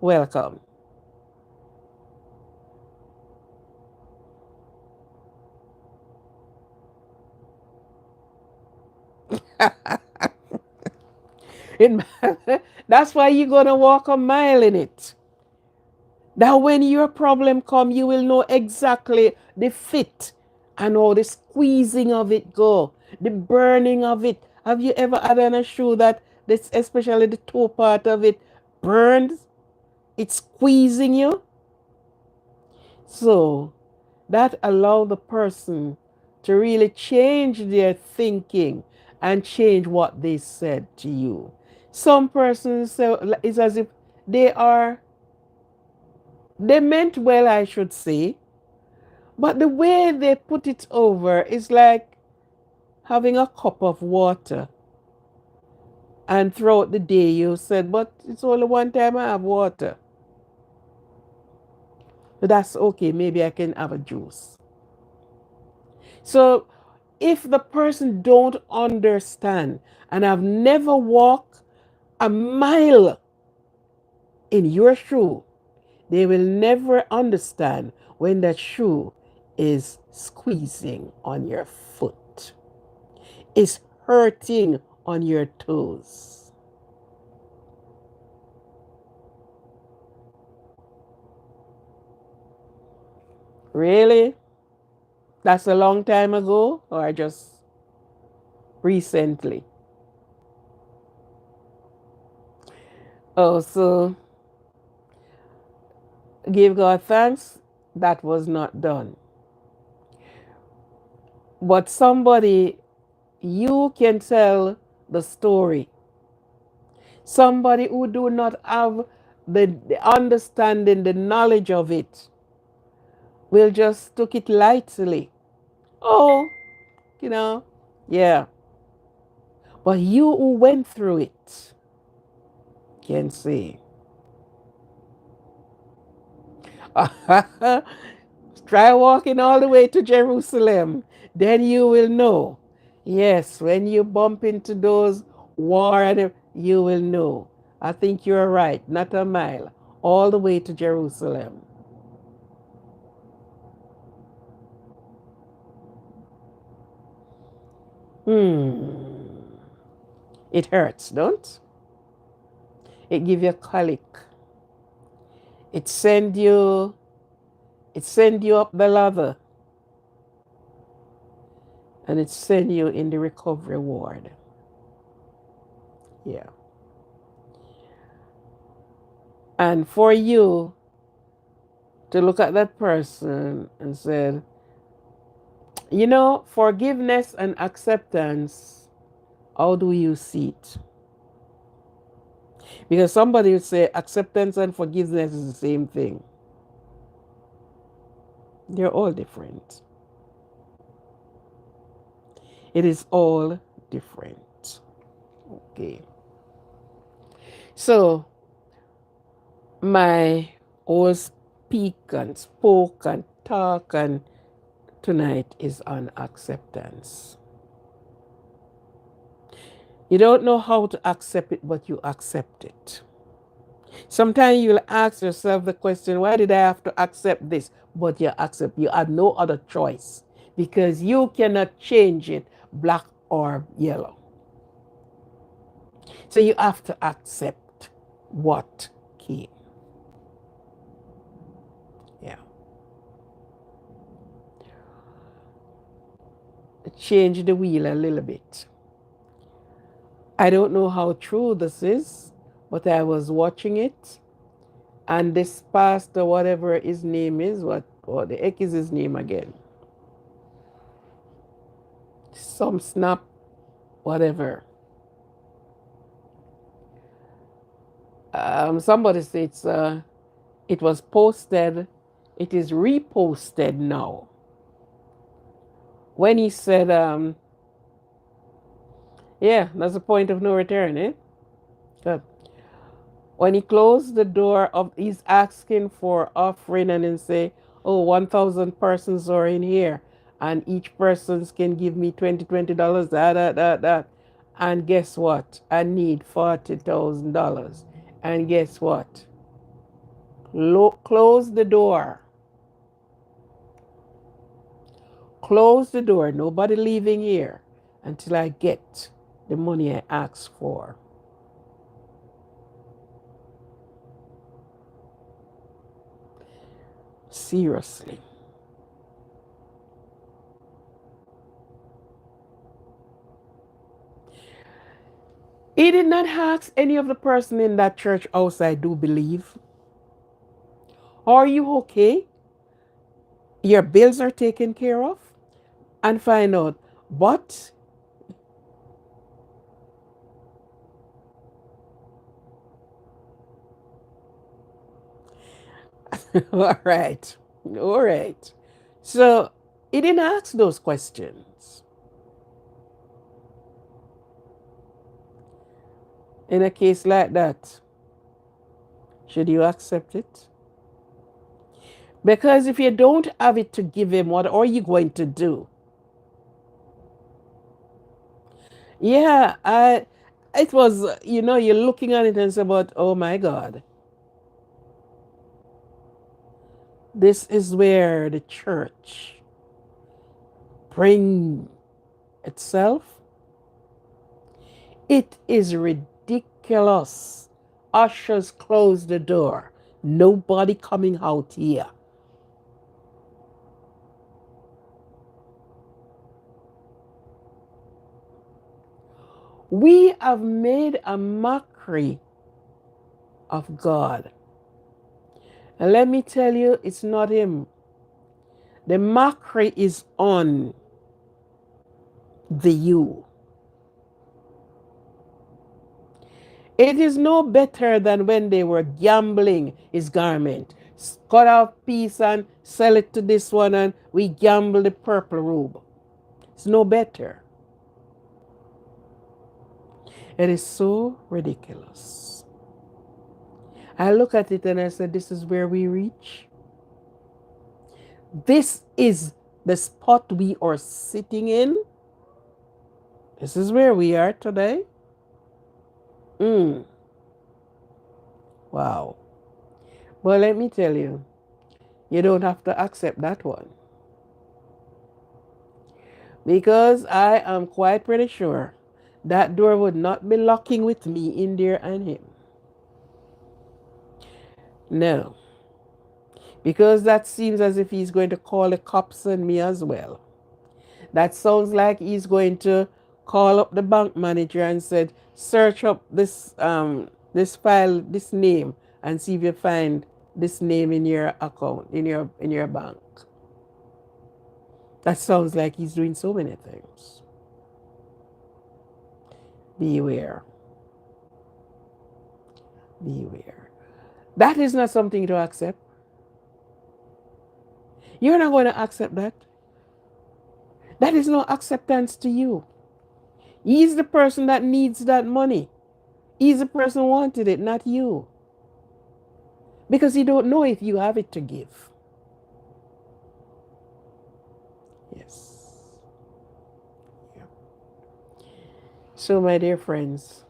Welcome. It, that's why you're gonna walk a mile in it. That when your problem come, you will know exactly the fit and how the squeezing of it go, the burning of it. Have you ever had on a shoe that this, especially the toe part of it, burns? It's squeezing you. So that allow the person to really change their thinking and change what they said to you. Some persons say it's as if they are, they meant well, I should say, but the way they put it over is like having a cup of water and throughout the day you said, but it's only one time I have water. But that's okay, maybe I can have a juice. So if the person don't understand and have never walked a mile in your shoe, they will never understand when that shoe is squeezing on your foot, is hurting on your toes. Really? That's a long time ago or just recently? Oh, so give God thanks that was not done. But somebody, you can tell the story. Somebody who do not have the understanding, the knowledge of it, will just took it lightly. Oh, you know, yeah. But you who went through it can say, try walking all the way to Jerusalem. Then you will know. Yes, when you bump into those war, you will know. I think you're right. Not a mile. All the way to Jerusalem. Hmm. It hurts, don't? It give you a colic. It send you. It send you up the ladder, and it send you in the recovery ward. Yeah. And for you to look at that person and say, you know, forgiveness and acceptance, how do you see it? Because somebody would say acceptance and forgiveness is the same thing. They're all different. It is all different. Okay. So, my whole speak and spoke and talk and tonight is on acceptance. You don't know how to accept it, but you accept it. Sometimes you'll ask yourself the question, why did I have to accept this? But you accept, you have no other choice because you cannot change it black or yellow. So you have to accept what came. Yeah. Change the wheel a little bit. I don't know how true this is, but I was watching it, and this pastor, whatever his name is, what the heck is his name again? Some snap, whatever. Somebody said it was posted, it is reposted now. When he said, yeah, that's the point of no return, eh? Good. When he closed the door of, he's asking for offering and then say, oh, 1,000 persons are in here and each person can give me $20, that. And guess what? I need $40,000. And guess what? Close the door. Close the door. Nobody leaving here until I get the money I asked for. Seriously. He did not ask any of the person in that church house, I do believe. Are you okay? Your bills are taken care of? And find out. But, all right. All right. So, he didn't ask those questions. In a case like that, should you accept it? Because if you don't have it to give him, what are you going to do? Yeah, it was, you're looking at it and say, but oh my God, this is where the church bring itself. It is ridiculous. Ushers close the door. Nobody coming out here. We have made a mockery of God. And let me tell you, it's not him. The mockery is on the you. It is no better than when they were gambling his garment. Cut off piece and sell it to this one, and we gamble the purple robe. It's no better. It is so ridiculous. I look at it and I said, this is where we reach. This is the spot we are sitting in. This is where we are today. Wow. But let me tell you, you don't have to accept that one. Because I am quite pretty sure that door would not be locking with me in there and him. No. Because that seems as if he's going to call the cops on me as well. That sounds like he's going to call up the bank manager and said, search up this file, this name, and see if you find this name in your account, in your bank. That sounds like he's doing so many things. Beware. Beware. That is not something to accept. You're not going to accept that. That is no acceptance to you. He's the person that needs that money. He's the person who wanted it, not you. Because he don't know if you have it to give. Yes. Yeah. So, my dear friends,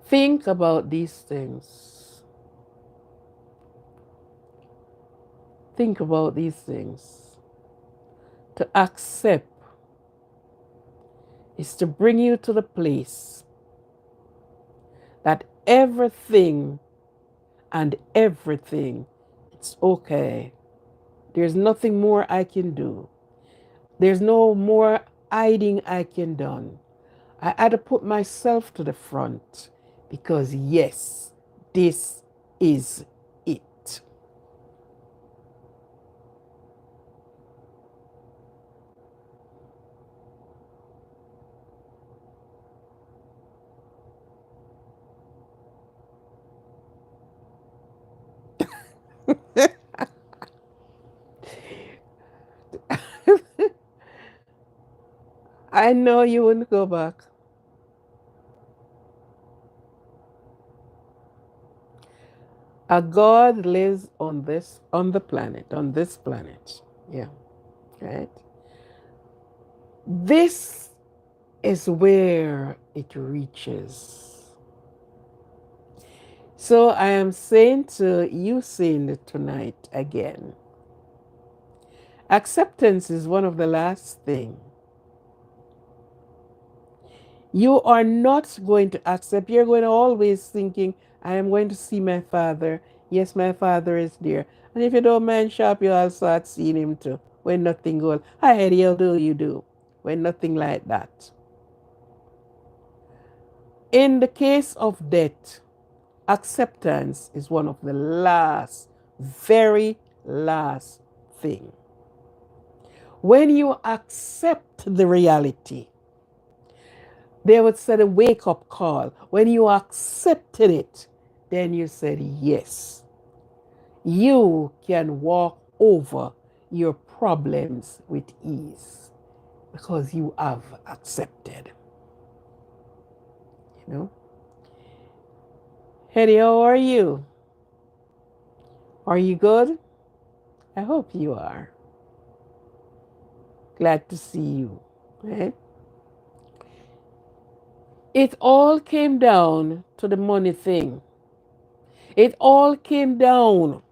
think about these things. Think about these things. To accept is to bring you to the place that everything and everything, it's okay. There's nothing more I can do. There's no more hiding I can do. I had to put myself to the front because yes, this is it. I know you wouldn't go back. A God lives on this planet. Yeah, right? This is where it reaches. So I am saying to you, saying it tonight again. Acceptance is one of the last things. You are not going to accept. You're going to always thinking, I am going to see my father. Yes, my father is there. And if you don't mind sharp, you also start seeing him too. When nothing goes, hi Eddie, how do you do? When nothing like that. In the case of death, acceptance is one of the last, very last thing. When you accept the reality, they would say a wake up call. When you accepted it, then you said yes. You can walk over your problems with ease because you have accepted. You know? Hetty, how are you? Are you good? I hope you are. Glad to see you. Right? It all came down to the money thing. It all came down.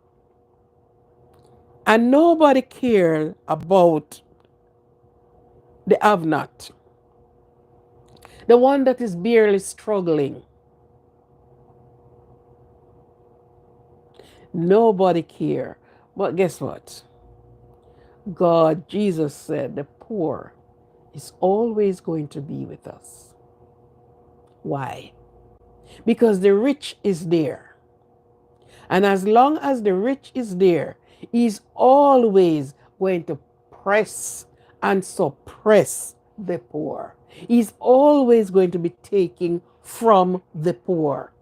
And nobody cared about the have not. The one that is barely struggling. Nobody care. But guess what? God, Jesus said, the poor is always going to be with us. Why? Because the rich is there. And as long as the rich is there, he's always going to press and suppress the poor. He's always going to be taking from the poor.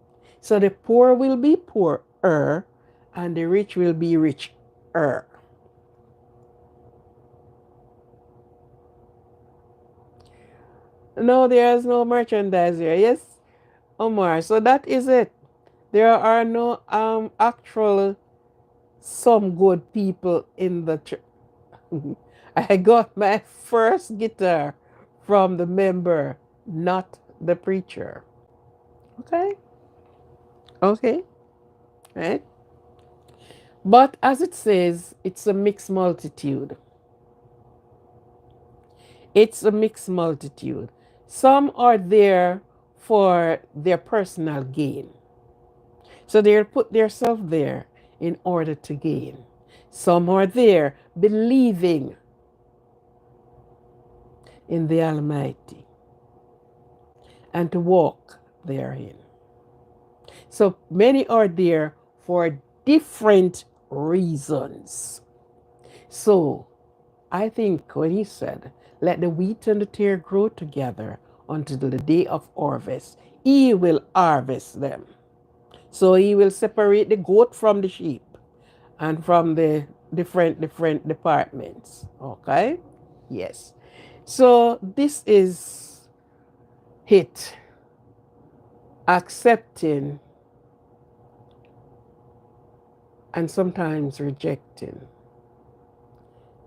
So the poor will be poorer and the rich will be richer. No, there is no merchandise here. Yes, Omar. So that is it. There are no actual some good people in the church. I got my first guitar from the member, not the preacher. Okay? Okay? Right? But as it says, it's a mixed multitude. It's a mixed multitude. Some are there for their personal gain. So they'll put themselves there in order to gain. Some are there believing in the Almighty and to walk therein. So many are there for different reasons. So I think when he said, let the wheat and the tare grow together until the day of harvest, he will harvest them. So he will separate the goat from the sheep and from the different departments. Okay? Yes. So this is it. Accepting and sometimes rejecting.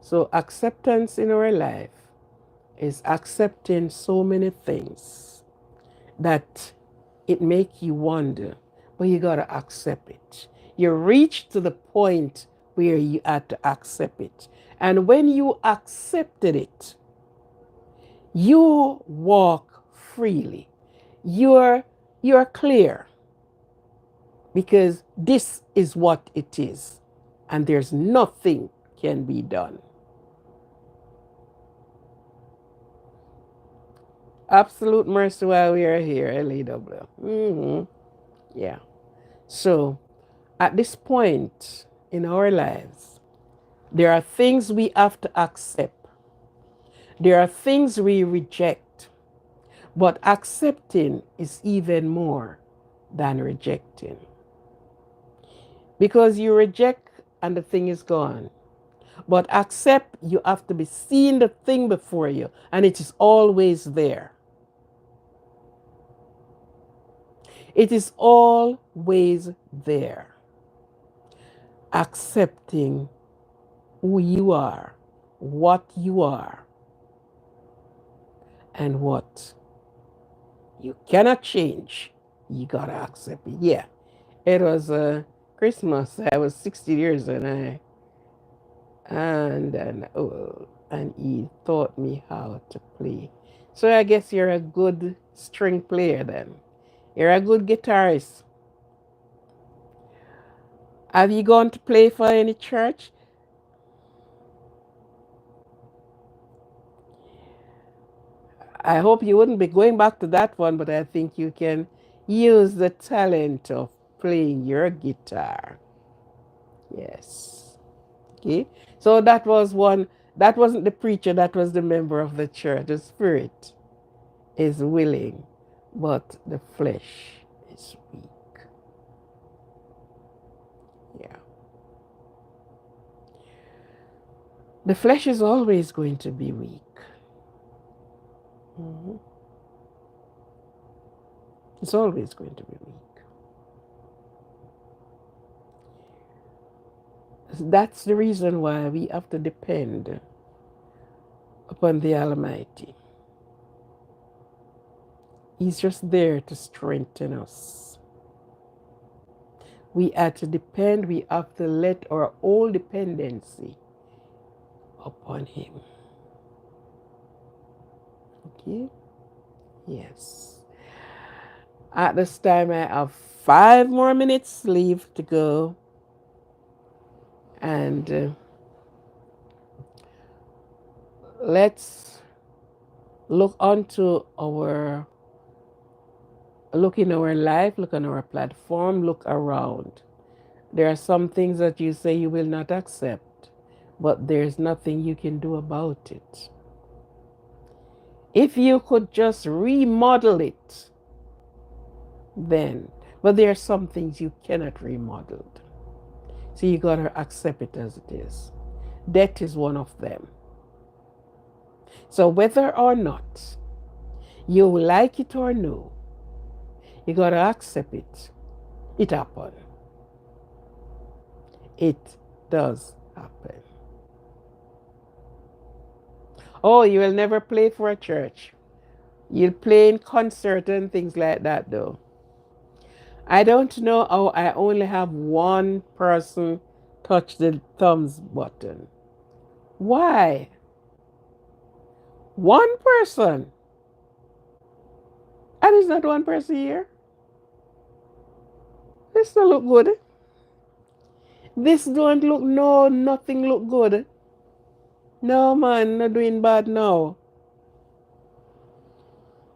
So acceptance in our life is accepting so many things that it make you wonder, but you got to accept it. You reach to the point where you had to accept it. And when you accepted it, you walk freely. You're clear because this is what it is and there's nothing can be done. Absolute mercy while we are here, LAW. Yeah. So at this point in our lives, there are things we have to accept. There are things we reject. But accepting is even more than rejecting. Because you reject and the thing is gone. But accept, you have to be seeing the thing before you, and it is always there. It is always there. Accepting who you are, what you are, and what you cannot change. You gotta accept it. Yeah. It was Christmas. I was 60 years and he taught me how to play. So I guess you're a good string player then. You're a good guitarist. Have you gone to play for any church? I hope you wouldn't be going back to that one, but I think you can use the talent of playing your guitar. Yes. Okay. So that was one, that wasn't the preacher, that was the member of the church. The spirit is willing, but the flesh is weak. Yeah. The flesh is always going to be weak. Mhm. It's always going to be weak. That's the reason why we have to depend upon the Almighty. He's just there to strengthen us. We have to depend, we have to let our whole dependency upon Him. Okay? Yes. At this time, I have 5 more minutes leave to go. And let's Look onto our, look in our life, look on our platform, look around. There are some things that you say you will not accept, but there's nothing you can do about it. If you could just remodel it, then, but there are some things you cannot remodel. So you got to accept it as it is. Death is one of them. So whether or not you like it or no, you got to accept it. It happened. It does happen. Oh, you will never play for a church. You'll play in concert and things like that, though. I don't know how I only have one person touch the thumbs button. Why? One person. And it's not one person here. This don't look good. This don't look, no, nothing look good. No man, not doing bad now.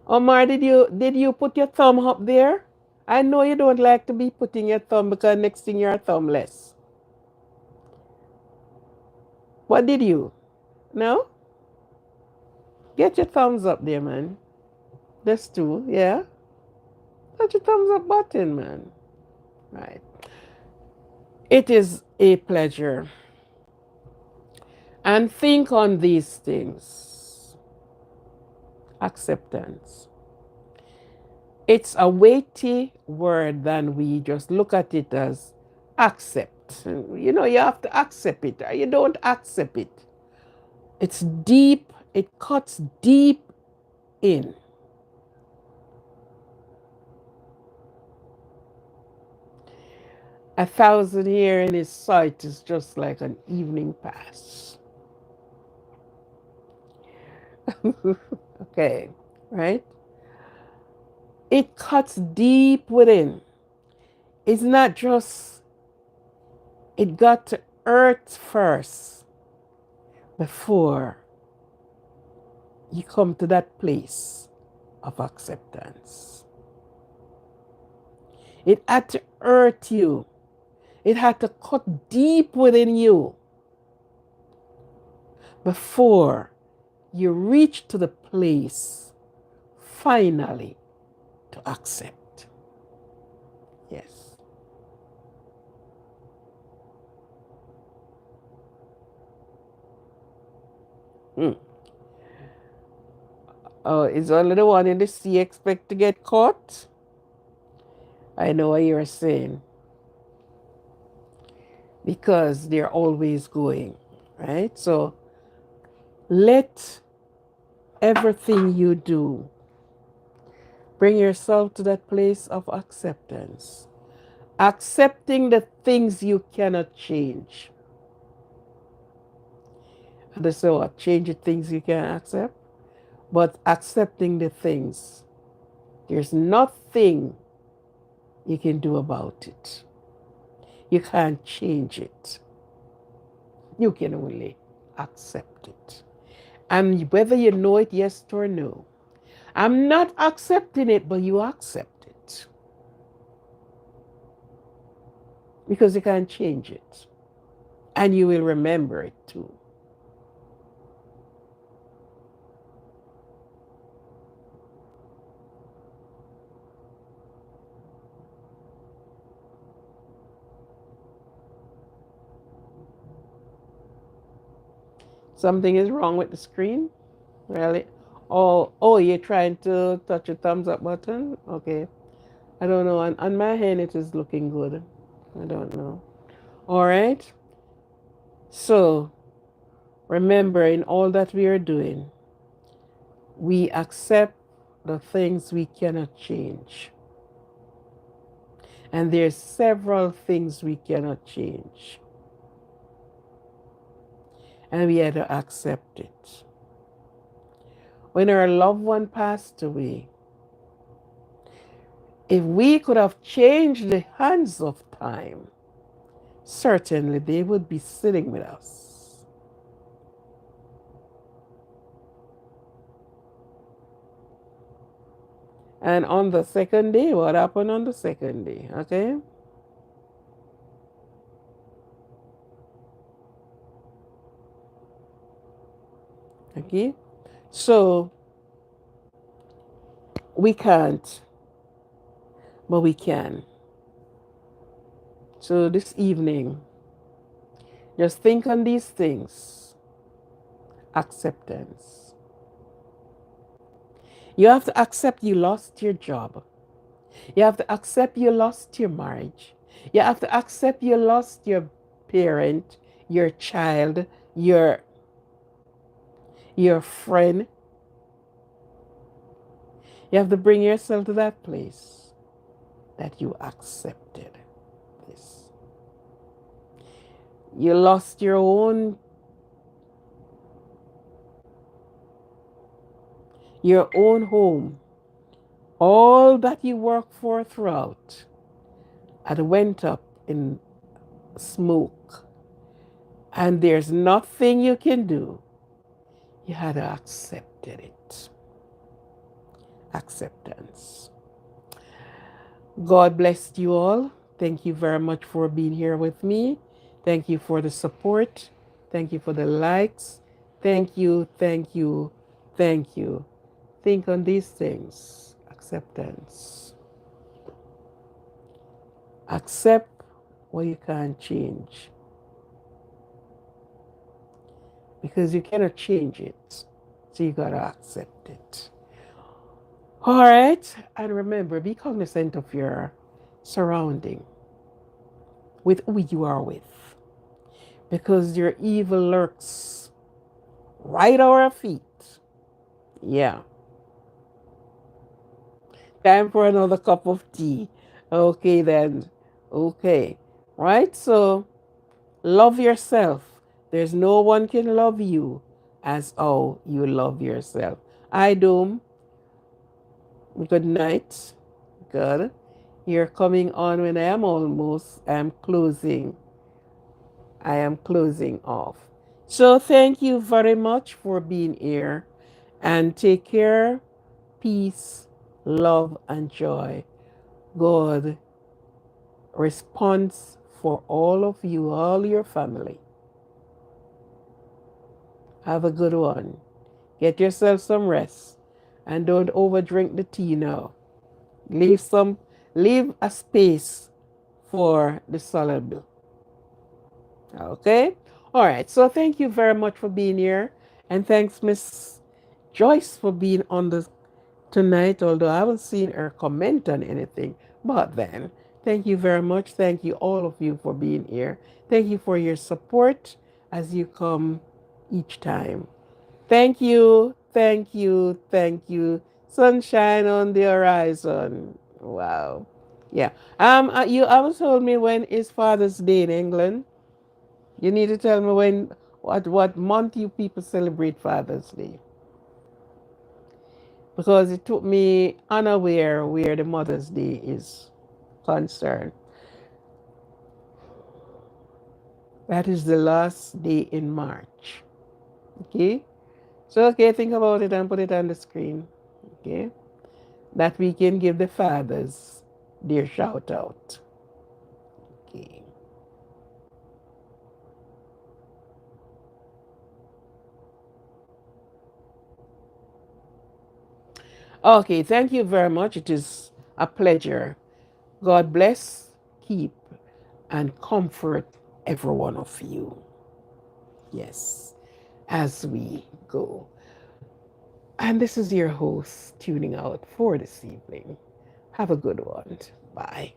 Omar, did you put your thumb up there? I know you don't like to be putting your thumb because next thing you're thumbless. What did you? No? Get your thumbs up there, man. That's two, yeah. Touch your thumbs up button, man. Right. It is a pleasure. And think on these things. Acceptance. It's a weighty word than we just look at it as accept. You know, you have to accept it, or you don't accept it. It's deep, it cuts deep in. A thousand years in his sight is just like an evening pass. Okay, right? It cuts deep within. It's not just, it got to earth first before you come to that place of acceptance. It had to hurt you. It had to cut deep within you before you reach to the place finally to accept. Yes. Hmm. Oh, is only the one in the sea expect to get caught? I know what you're saying. Because they're always going, right? So let everything you do bring yourself to that place of acceptance. Accepting the things you cannot change. And so what? Change the things you can accept, but accepting the things. There's nothing you can do about it. You can't change it. You can only accept it. And whether you know it, yes or no. I'm not accepting it, but you accept it. Because you can't change it. And you will remember it too. Something is wrong with the screen? Really? Oh, you're trying to touch a thumbs up button? Okay. I don't know. On my hand, it is looking good. I don't know. All right. So remember, in all that we are doing, we accept the things we cannot change. And there's several things we cannot change. And we had to accept it. When our loved one passed away, if we could have changed the hands of time, certainly they would be sitting with us. And on the second day, what happened on the second day? Okay? Okay? So we can't, but we can. So this evening, just think on these things. Acceptance. You have to accept you lost your job. You have to accept you lost your marriage. You have to accept you lost your parent, your child, your friend. You have to bring yourself to that place that you accepted this. You lost your own home. All that you worked for throughout had went up in smoke. And there's nothing you can do. You had to accept it. Acceptance. God bless you all. Thank you very much for being here with me. Thank you for the support. Thank you for the likes. Thank you, thank you, thank you. Think on these things. Acceptance. Accept what you can't change because you cannot change it. So you got to accept it. All right. And remember, be cognizant of your surrounding with who you are with because your evil lurks right at our feet. Yeah. Time for another cup of tea. Okay, then. Okay. Right? So love yourself. There's no one can love you as how you love yourself. I do. Good night. Good. You're coming on when I'm closing. I am closing off. So thank you very much for being here and take care. Peace, love, and joy. God responds for all of you, all your family. Have a good one. Get yourself some rest and don't overdrink the tea now. Leave leave a space for the soluble. Okay? All right. So thank you very much for being here. And thanks, Miss Joyce, for being on the tonight, although I haven't seen her comment on anything. But then, thank you very much. Thank you, all of you, for being here. Thank you for your support as you come each time. Thank you. Thank you. Thank you. Sunshine on the horizon. Wow. Yeah. You haven't told me when is Father's Day in England. You need to tell me what month you people celebrate Father's Day. Because it took me unaware where the Mother's Day is concerned. That is the last day in March. Okay? So, okay, think about it and put it on the screen. Okay? That we can give the fathers their shout out. Okay. Okay, thank you very much. It is a pleasure. God bless, keep, and comfort every one of you. Yes, as we go. And this is your host tuning out for this evening. Have a good one. Bye.